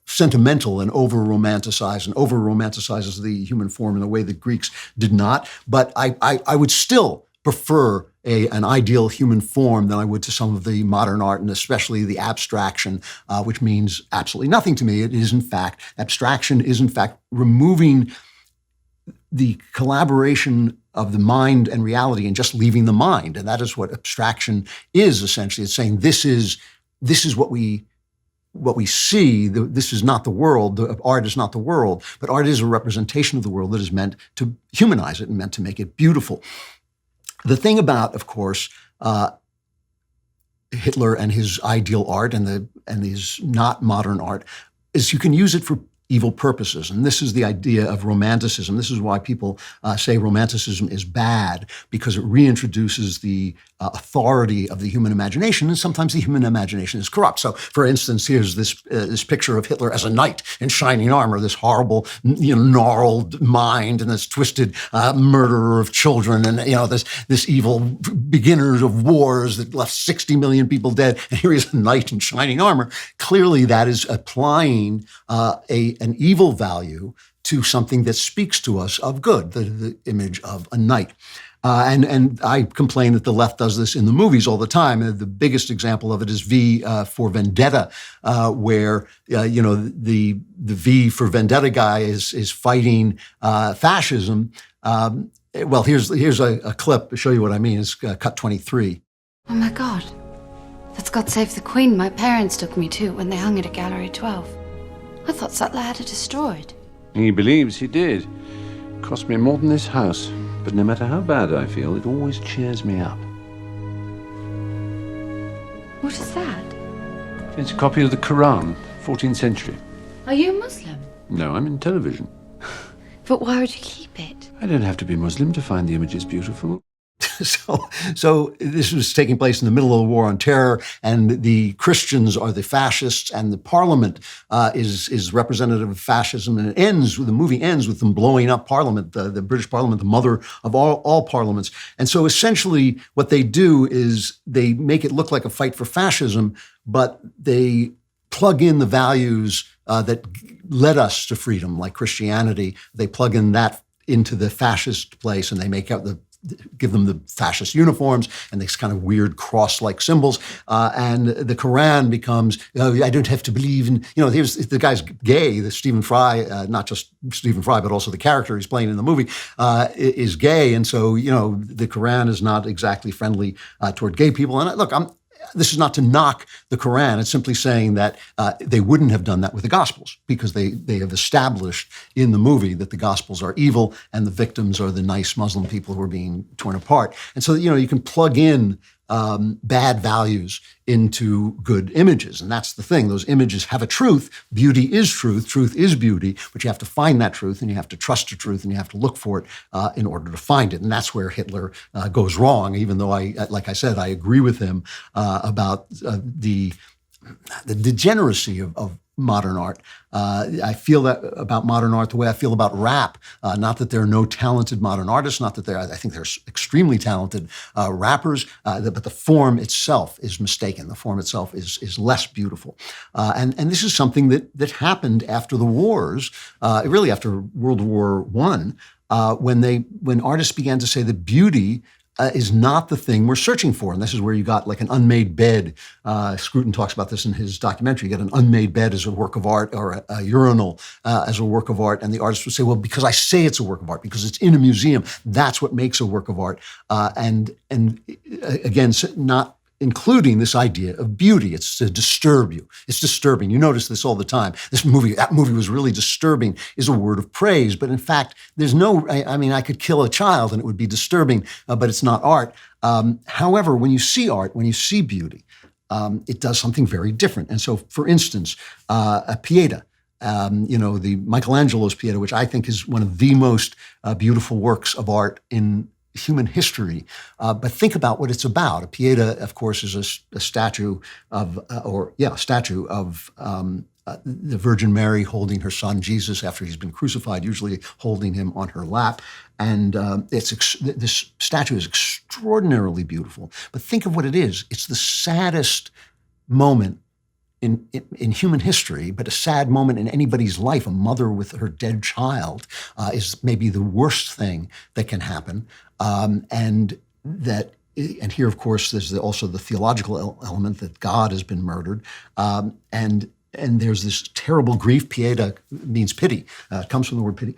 sentimental and over-romanticizes the human form in a way that Greeks did not. But I would still prefer an ideal human form than I would to some of the modern art, and especially the abstraction, which means absolutely nothing to me. Abstraction is in fact removing the collaboration of the mind and reality and just leaving the mind. And that is what abstraction is, essentially. It's saying this is what we see. This is not the world. Art is not the world, but art is a representation of the world that is meant to humanize it and meant to make it beautiful. The thing about, of course, Hitler and his ideal art and his not modern art is you can use it for evil purposes. And this is the idea of romanticism. This is why people say romanticism is bad, because it reintroduces the authority of the human imagination, and sometimes the human imagination is corrupt. So, for instance, here's this picture of Hitler as a knight in shining armor, this horrible, gnarled mind, and this twisted murderer of children, and this evil beginner of wars that left 60 million people dead. And here he's a knight in shining armor. Clearly, that is applying an evil value to something that speaks to us of good, the image of a knight. And I complain that the left does this in the movies all the time. And the biggest example of it is V for Vendetta, where the V for Vendetta guy is fighting fascism. Well, here's a clip to show you what I mean. It's cut 23. Oh my God, that's God Save the Queen my parents took me to when they hung it at Gallery 12. I thought Sutler had it destroyed. He believes he did. Cost me more than this house. But no matter how bad I feel, it always cheers me up. What is that? It's a copy of the Quran, 14th century. Are you a Muslim? No, I'm in television. But why would you keep it? I don't have to be Muslim to find the images beautiful. So this was taking place in the middle of the War on Terror, and the Christians are the fascists, and the Parliament is representative of fascism, and the movie ends with them blowing up Parliament, the British Parliament, the mother of all parliaments. And so essentially what they do is they make it look like a fight for fascism, but they plug in the values that led us to freedom, like Christianity. They plug in that into the fascist place, and they give them the fascist uniforms and these kind of weird cross-like symbols. And the Quran becomes, I don't have to believe in, here's the guy's gay, the Stephen Fry, not just Stephen Fry, but also the character he's playing in the movie, is gay. And so, the Quran is not exactly friendly toward gay people. And look, this is not to knock the Quran. It's simply saying that they wouldn't have done that with the Gospels, because they have established in the movie that the Gospels are evil and the victims are the nice Muslim people who are being torn apart. And so, you can plug in bad values into good images. And that's the thing. Those images have a truth. Beauty is truth. Truth is beauty. But you have to find that truth, and you have to trust the truth, and you have to look for it in order to find it. And that's where Hitler goes wrong, even though like I said, I agree with him about the degeneracy of modern art. I feel that about modern art the way I feel about rap. Not that there are no talented modern artists, not that I think there's extremely talented rappers, but the form itself is mistaken. The form itself is less beautiful. And this is something that happened after the wars, really after World War I, when artists began to say that beauty is not the thing we're searching for. And this is where you got like an unmade bed. Scruton talks about this in his documentary. You get an unmade bed as a work of art, or a urinal as a work of art. And the artist would say, well, because I say it's a work of art, because it's in a museum, that's what makes a work of art. And again, not including this idea of beauty. It's to disturb you. It's disturbing. You notice this all the time. That movie was really disturbing is a word of praise. But in fact, there's no, I could kill a child and it would be disturbing, but it's not art. However, when you see art, when you see beauty, it does something very different. And so, for instance, a Pieta, the Michelangelo's Pieta, which I think is one of the most beautiful works of art in human history. But think about what it's about. A Pieta, of course, is a statue of, the Virgin Mary holding her son Jesus after he's been crucified, usually holding him on her lap. And this statue is extraordinarily beautiful. But think of what it is. It's the saddest moment in human history, but a sad moment in anybody's life. A mother with her dead child is maybe the worst thing that can happen. And here, of course, there's also the theological element that God has been murdered. And there's this terrible grief. Pieta means pity. It comes from the word pity.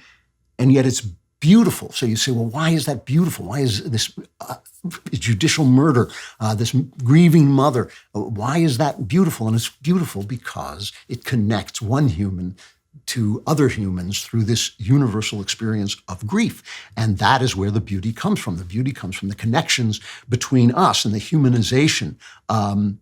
And yet it's beautiful. So you say, well, why is that beautiful? Why is this judicial murder, this grieving mother, why is that beautiful? And it's beautiful because it connects one human to other humans through this universal experience of grief. And that is where the beauty comes from. The beauty comes from the connections between us and the humanization of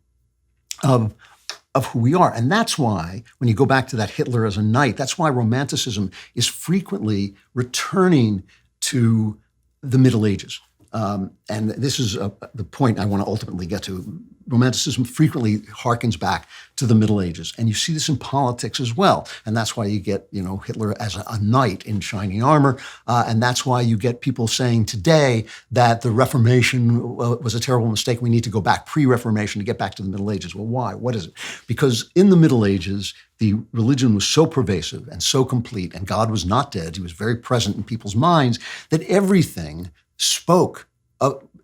who we are. And that's why, when you go back to that Hitler as a knight, that's why Romanticism is frequently returning to the Middle Ages. And this is the point I want to ultimately get to. Romanticism frequently harkens back to the Middle Ages. And you see this in politics as well. And that's why you get, Hitler as a knight in shining armor. And that's why you get people saying today that the Reformation was a terrible mistake. We need to go back pre-Reformation to get back to the Middle Ages. Well, why? What is it? Because in the Middle Ages, the religion was so pervasive and so complete, and God was not dead. He was very present in people's minds, that everything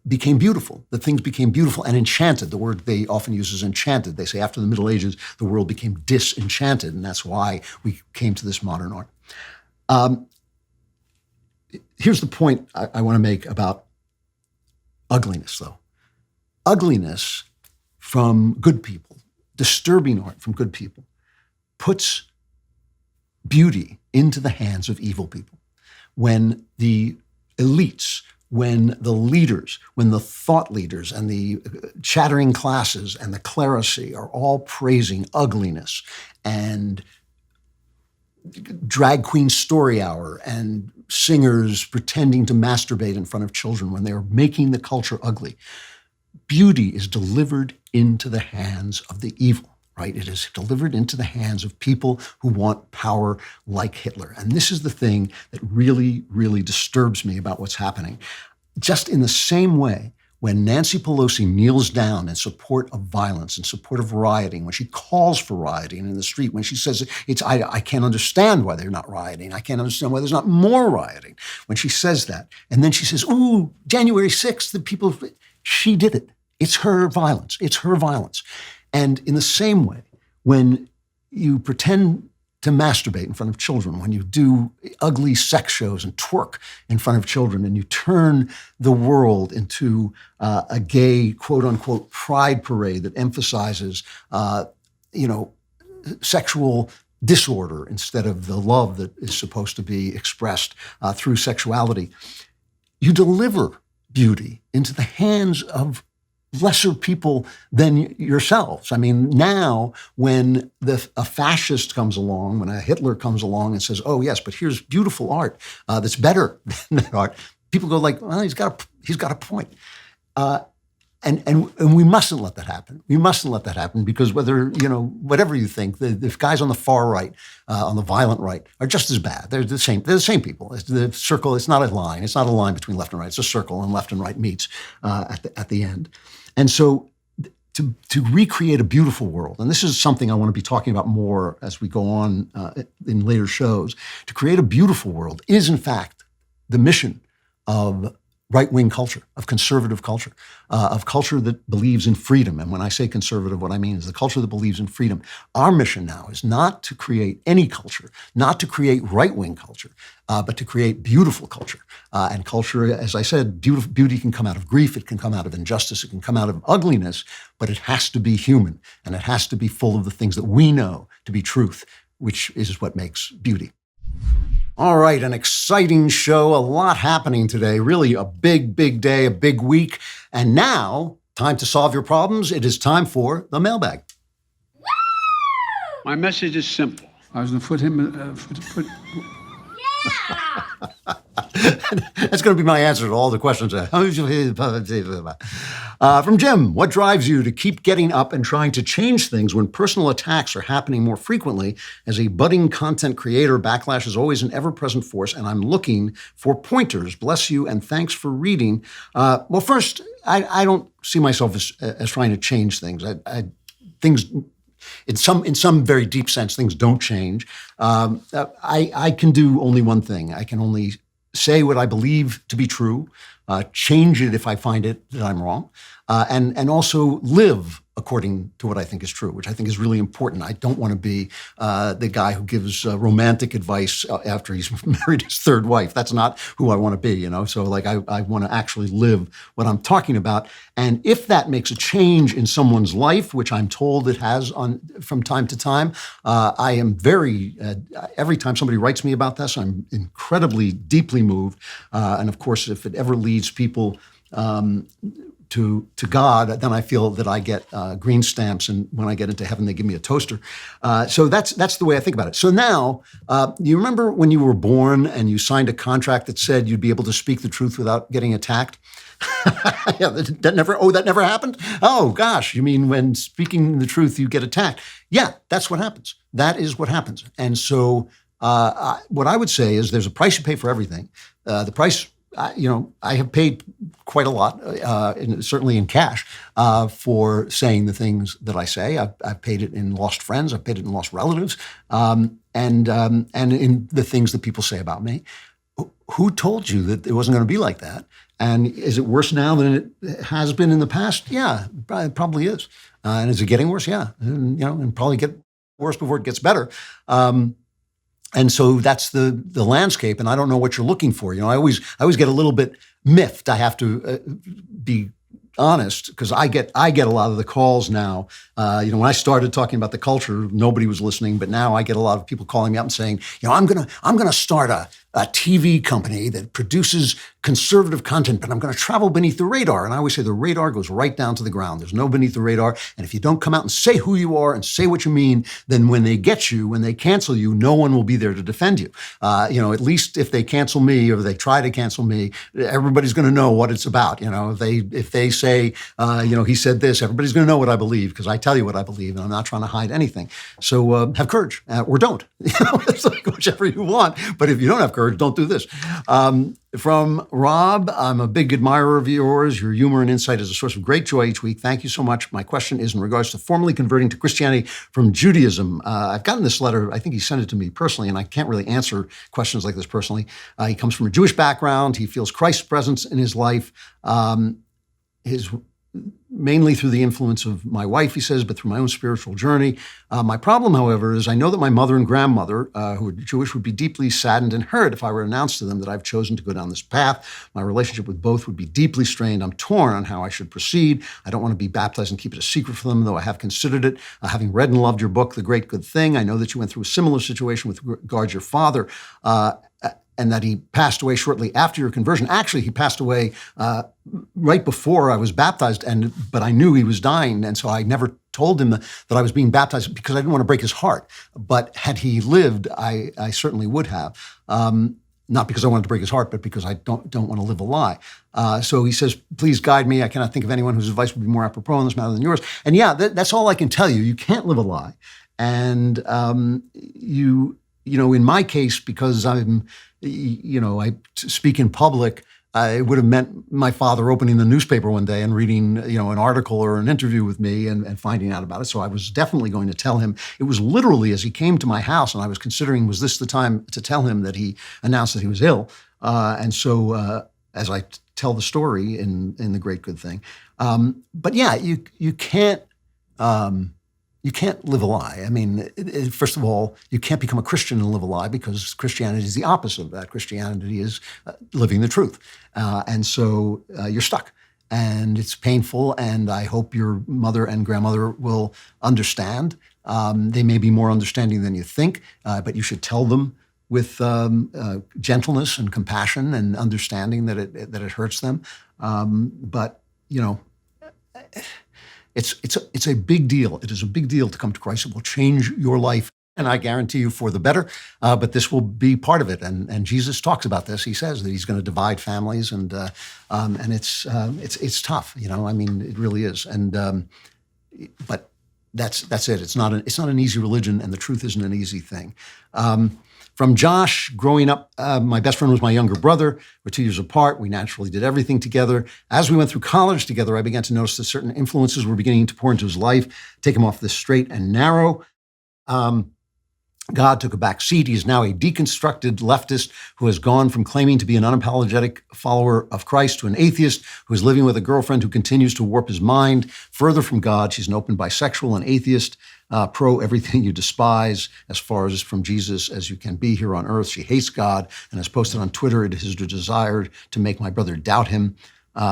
became beautiful. The things became beautiful and enchanted. The word they often use is enchanted. They say after the Middle Ages, the world became disenchanted, and that's why we came to this modern art. Here's the point I want to make about ugliness, though. Ugliness from good people, disturbing art from good people, puts beauty into the hands of evil people. When the elites, when the leaders, when the thought leaders and the chattering classes and the clerisy are all praising ugliness and drag queen story hour and singers pretending to masturbate in front of children when they're making the culture ugly, beauty is delivered into the hands of the evil. Right? It is delivered into the hands of people who want power like Hitler. And this is the thing that really, really disturbs me about what's happening. Just in the same way, when Nancy Pelosi kneels down in support of violence, in support of rioting, when she calls for rioting in the street, when she says, I can't understand why they're not rioting. I can't understand why there's not more rioting. When she says that, and then she says, ooh, January 6th, the people, she did it. It's her violence. It's her violence. And in the same way, when you pretend to masturbate in front of children, when you do ugly sex shows and twerk in front of children, and you turn the world into a gay, quote unquote, pride parade that emphasizes, sexual disorder instead of the love that is supposed to be expressed through sexuality, you deliver beauty into the hands of lesser people than yourselves. I mean, now when a fascist comes along, when a Hitler comes along and says, oh yes, but here's beautiful art that's better than that art, people go like, well, he's got a point. And we mustn't let that happen. We mustn't let that happen because whatever you think, the guys on the far right, on the violent right, are just as bad. They're the same. They're the same people. The circle. It's not a line. It's not a line between left and right. It's a circle, and left and right meets at the end. And so, to recreate a beautiful world, and this is something I want to be talking about more as we go on in later shows. To create a beautiful world is, in fact, the mission of right-wing culture, of conservative culture, of culture that believes in freedom. And when I say conservative, what I mean is the culture that believes in freedom. Our mission now is not to create any culture, not to create right-wing culture, but to create beautiful culture. And culture, as I said, beauty can come out of grief, it can come out of injustice, it can come out of ugliness, but it has to be human, and it has to be full of the things that we know to be truth, which is what makes beauty. All right, an exciting show, a lot happening today, really a big, big day, a big week. And now, time to solve your problems. It is time for the mailbag. My message is simple. I was going to put him... That's going to be my answer to all the questions. From Jim, what drives you to keep getting up and trying to change things when personal attacks are happening more frequently? As a budding content creator, backlash is always an ever-present force, and I'm looking for pointers. Bless you, and thanks for reading. Well, first, I don't see myself as trying to change things. Things... In some very deep sense, things don't change. I can do only one thing. I can only say what I believe to be true, change it if I find it that I'm wrong, and also live according to what I think is true, which I think is really important. I don't want to be the guy who gives romantic advice after he's married his third wife. That's not who I want to be, you know? So like I want to actually live what I'm talking about. And if that makes a change in someone's life, which I'm told it has from time to time, I am every time somebody writes me about this, I'm incredibly deeply moved. And of course, if it ever leads people to God, then I feel that I get green stamps, and when I get into heaven, they give me a toaster. So that's the way I think about it. So now, you remember when you were born and you signed a contract that said you'd be able to speak the truth without getting attacked? Yeah, that never happened? Oh, gosh, you mean when speaking the truth, you get attacked? Yeah, that's what happens. That is what happens. And so what I would say is there's a price you pay for everything. The price... I have paid quite a lot, certainly in cash, for saying the things that I say. I've paid it in lost friends. I've paid it in lost relatives, and in the things that people say about me. Who told you that it wasn't going to be like that? And is it worse now than it has been in the past? Yeah, it probably is. And is it getting worse? Yeah, and probably get worse before it gets better. And so that's the landscape, and I don't know what you're looking for. I always get a little bit miffed. I have to be honest, because I get a lot of the calls now. When I started talking about the culture, nobody was listening, but now I get a lot of people calling me up and saying, I'm gonna start a TV company that produces conservative content, but I'm going to travel beneath the radar. And I always say the radar goes right down to the ground. There's no beneath the radar. And if you don't come out and say who you are and say what you mean, then when they get you, when they cancel you, no one will be there to defend you. At least if they cancel me or they try to cancel me, everybody's going to know what it's about. If they say, he said this, everybody's going to know what I believe because I tell you what I believe and I'm not trying to hide anything. So have courage or don't. It's like whichever you want. But if you don't have courage, don't do this. From Rob, I'm a big admirer of yours. Your humor and insight is a source of great joy each week. Thank you so much. My question is in regards to formally converting to Christianity from Judaism. I've gotten this letter. I think he sent it to me personally, and I can't really answer questions like this personally. He comes from a Jewish background. He feels Christ's presence in his life. Mainly through the influence of my wife, he says, but through my own spiritual journey. My problem, however, is I know that my mother and grandmother, who are Jewish, would be deeply saddened and hurt if I were to announce to them that I've chosen to go down this path. My relationship with both would be deeply strained. I'm torn on how I should proceed. I don't want to be baptized and keep it a secret from them, though I have considered it. Having read and loved your book, The Great Good Thing, I know that you went through a similar situation with regard to your father, and that he passed away shortly after your conversion. Actually, he passed away right before I was baptized, but I knew he was dying, and so I never told him that I was being baptized because I didn't want to break his heart. But had he lived, I certainly would have. Not because I wanted to break his heart, but because I don't want to live a lie. So he says, please guide me. I cannot think of anyone whose advice would be more apropos on this matter than yours. And yeah, that's all I can tell you. You can't live a lie. And in my case, because I speak in public, it would have meant my father opening the newspaper one day and reading, an article or an interview with me and finding out about it. So I was definitely going to tell him. It was literally as he came to my house and I was considering, was this the time to tell him that he announced that he was ill? And so as I tell the story in The Great Good Thing. But yeah, you can't live a lie. I mean, first of all, you can't become a Christian and live a lie, because Christianity is the opposite of that. Christianity is living the truth. And so you're stuck. And it's painful, and I hope your mother and grandmother will understand. They may be more understanding than you think, but you should tell them with gentleness and compassion and understanding that it hurts them. But you know, it's a big deal. It is a big deal to come to Christ. It will change your life, and I guarantee you for the better. But this will be part of it. And Jesus talks about this. He says that he's going to divide families, and it's tough. You know, I mean, it really is. And but that's it. It's not an easy religion, and the truth isn't an easy thing. From Josh, growing up, my best friend was my younger brother. We're 2 years apart. We naturally did everything together. As we went through college together, I began to notice that certain influences were beginning to pour into his life, take him off the straight and narrow. God took a back seat. He is now a deconstructed leftist who has gone from claiming to be an unapologetic follower of Christ to an atheist who is living with a girlfriend who continues to warp his mind further from God. She's an open bisexual and atheist, pro everything you despise, as far as from Jesus as you can be here on earth. She hates God and has posted on Twitter, "It is her desire to make my brother doubt him."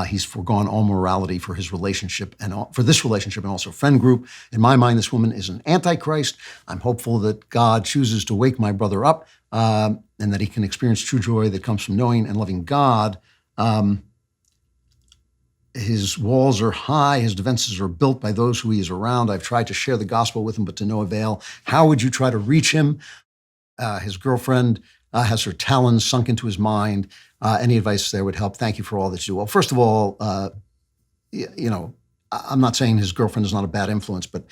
He's foregone all morality for his relationship and for this relationship and also friend group. In my mind, this woman is an antichrist. I'm hopeful that God chooses to wake my brother up and that he can experience true joy that comes from knowing and loving God. His walls are high. His defenses are built by those who he is around. I've tried to share the gospel with him, but to no avail. How would you try to reach him? His girlfriend has her talons sunk into his mind. Any advice there would help. Thank you for all that you do. Well, first of all, you know, I'm not saying his girlfriend is not a bad influence, but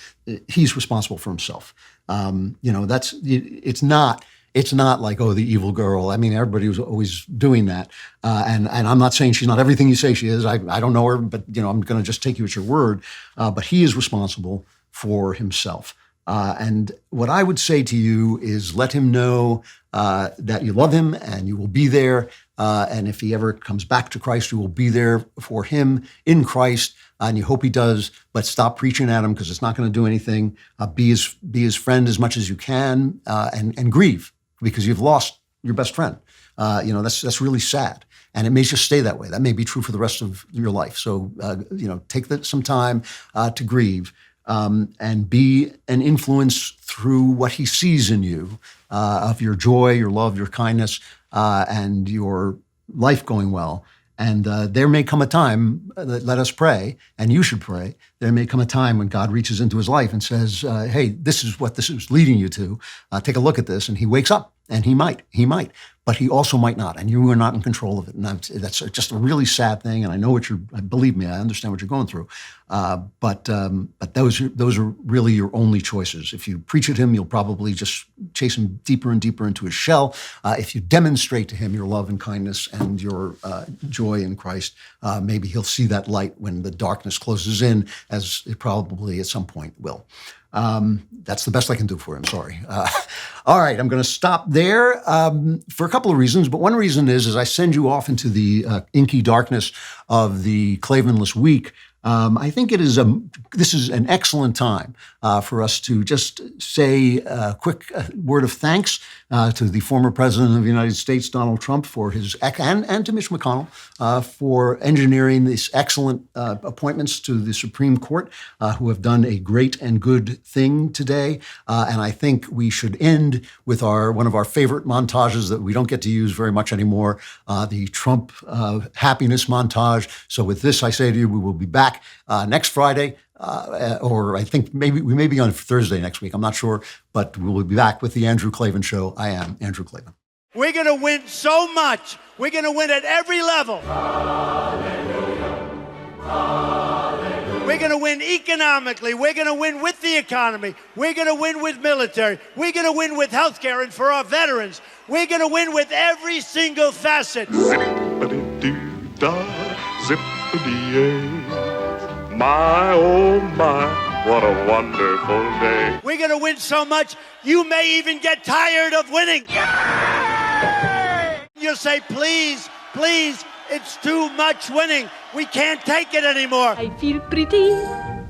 he's responsible for himself. You know, it's not like, oh, the evil girl. I mean, everybody was always doing that. And I'm not saying she's not everything you say she is. I don't know her, but, you know, I'm going to just take you at your word. But he is responsible for himself. And what I would say to you is let him know that you love him and you will be there. And if he ever comes back to Christ, you will be there for him in Christ. And you hope he does, but stop preaching at him because it's not going to do anything. Be his friend as much as you can, and grieve because you've lost your best friend. You know, that's really sad. And it may just stay that way. That may be true for the rest of your life. So, you know, take some time to grieve. And be an influence through what he sees in you, of your joy, your love, your kindness, and your life going well. And there may come a time, let us pray, and you should pray, there may come a time when God reaches into his life and says, hey, this is what this is leading you to. Take a look at this. And he wakes up, and he might, but he also might not, and you are not in control of it. And that's just a really sad thing. And I know believe me, I understand what you're going through. But those are really your only choices. If you preach at him, you'll probably just chase him deeper and deeper into his shell. If you demonstrate to him your love and kindness and your joy in Christ, maybe he'll see that light when the darkness closes in, as it probably at some point will. That's the best I can do for him. Sorry. All right, I'm going to stop there for a couple of reasons. But one reason is I send you off into the inky darkness of the Klavanless week. I think this is an excellent time for us to just say a quick word of thanks to the former president of the United States, Donald Trump, for his and to Mitch McConnell for engineering these excellent appointments to the Supreme Court, who have done a great and good thing today. And I think we should end with one of our favorite montages that we don't get to use very much anymore, the Trump happiness montage. So with this, I say to you, we will be back next Friday, or I think we may be on Thursday next week. I'm not sure, but we will be back with the Andrew Klavan Show. I am Andrew Klavan. We're going to win so much. We're going to win at every level. Hallelujah. Hallelujah. We're going to win economically. We're going to win with the economy. We're going to win with military. We're going to win with healthcare and for our veterans. We're going to win with every single facet. Zippity-doo-dah, zippity-yay. My, oh my, what a wonderful day. We're going to win so much, you may even get tired of winning. Yay! You'll say, please, please, It's too much winning. We can't take it anymore. I feel pretty,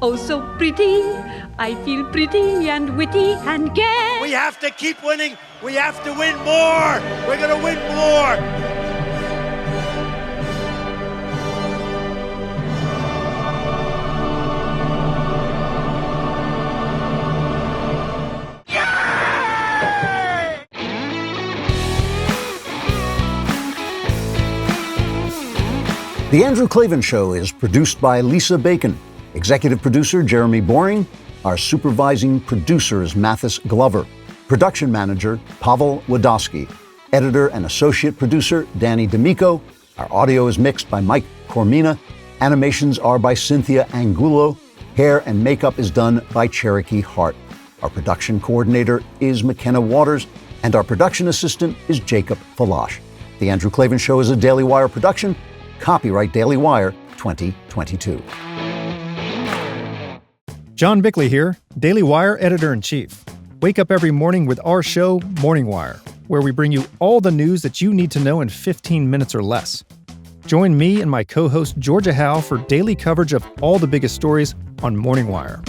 oh so pretty. I feel pretty and witty and gay. We have to keep winning. We have to win more. We're going to win more. The Andrew Klavan Show is produced by Lisa Bacon, executive producer Jeremy Boring, our supervising producer is Mathis Glover, production manager Pavel Wadowski, editor and associate producer Danny D'Amico. Our audio is mixed by Mike Cormina. Animations are by Cynthia Angulo. Hair and makeup is done by Cherokee Hart. Our production coordinator is McKenna Waters, and our production assistant is Jacob Falash. The Andrew Klavan Show is a Daily Wire production. Copyright Daily Wire 2022. John Bickley here, Daily Wire Editor-in-Chief. Wake up every morning with our show, Morning Wire, where we bring you all the news that you need to know in 15 minutes or less. Join me and my co-host Georgia Howe for daily coverage of all the biggest stories on Morning Wire.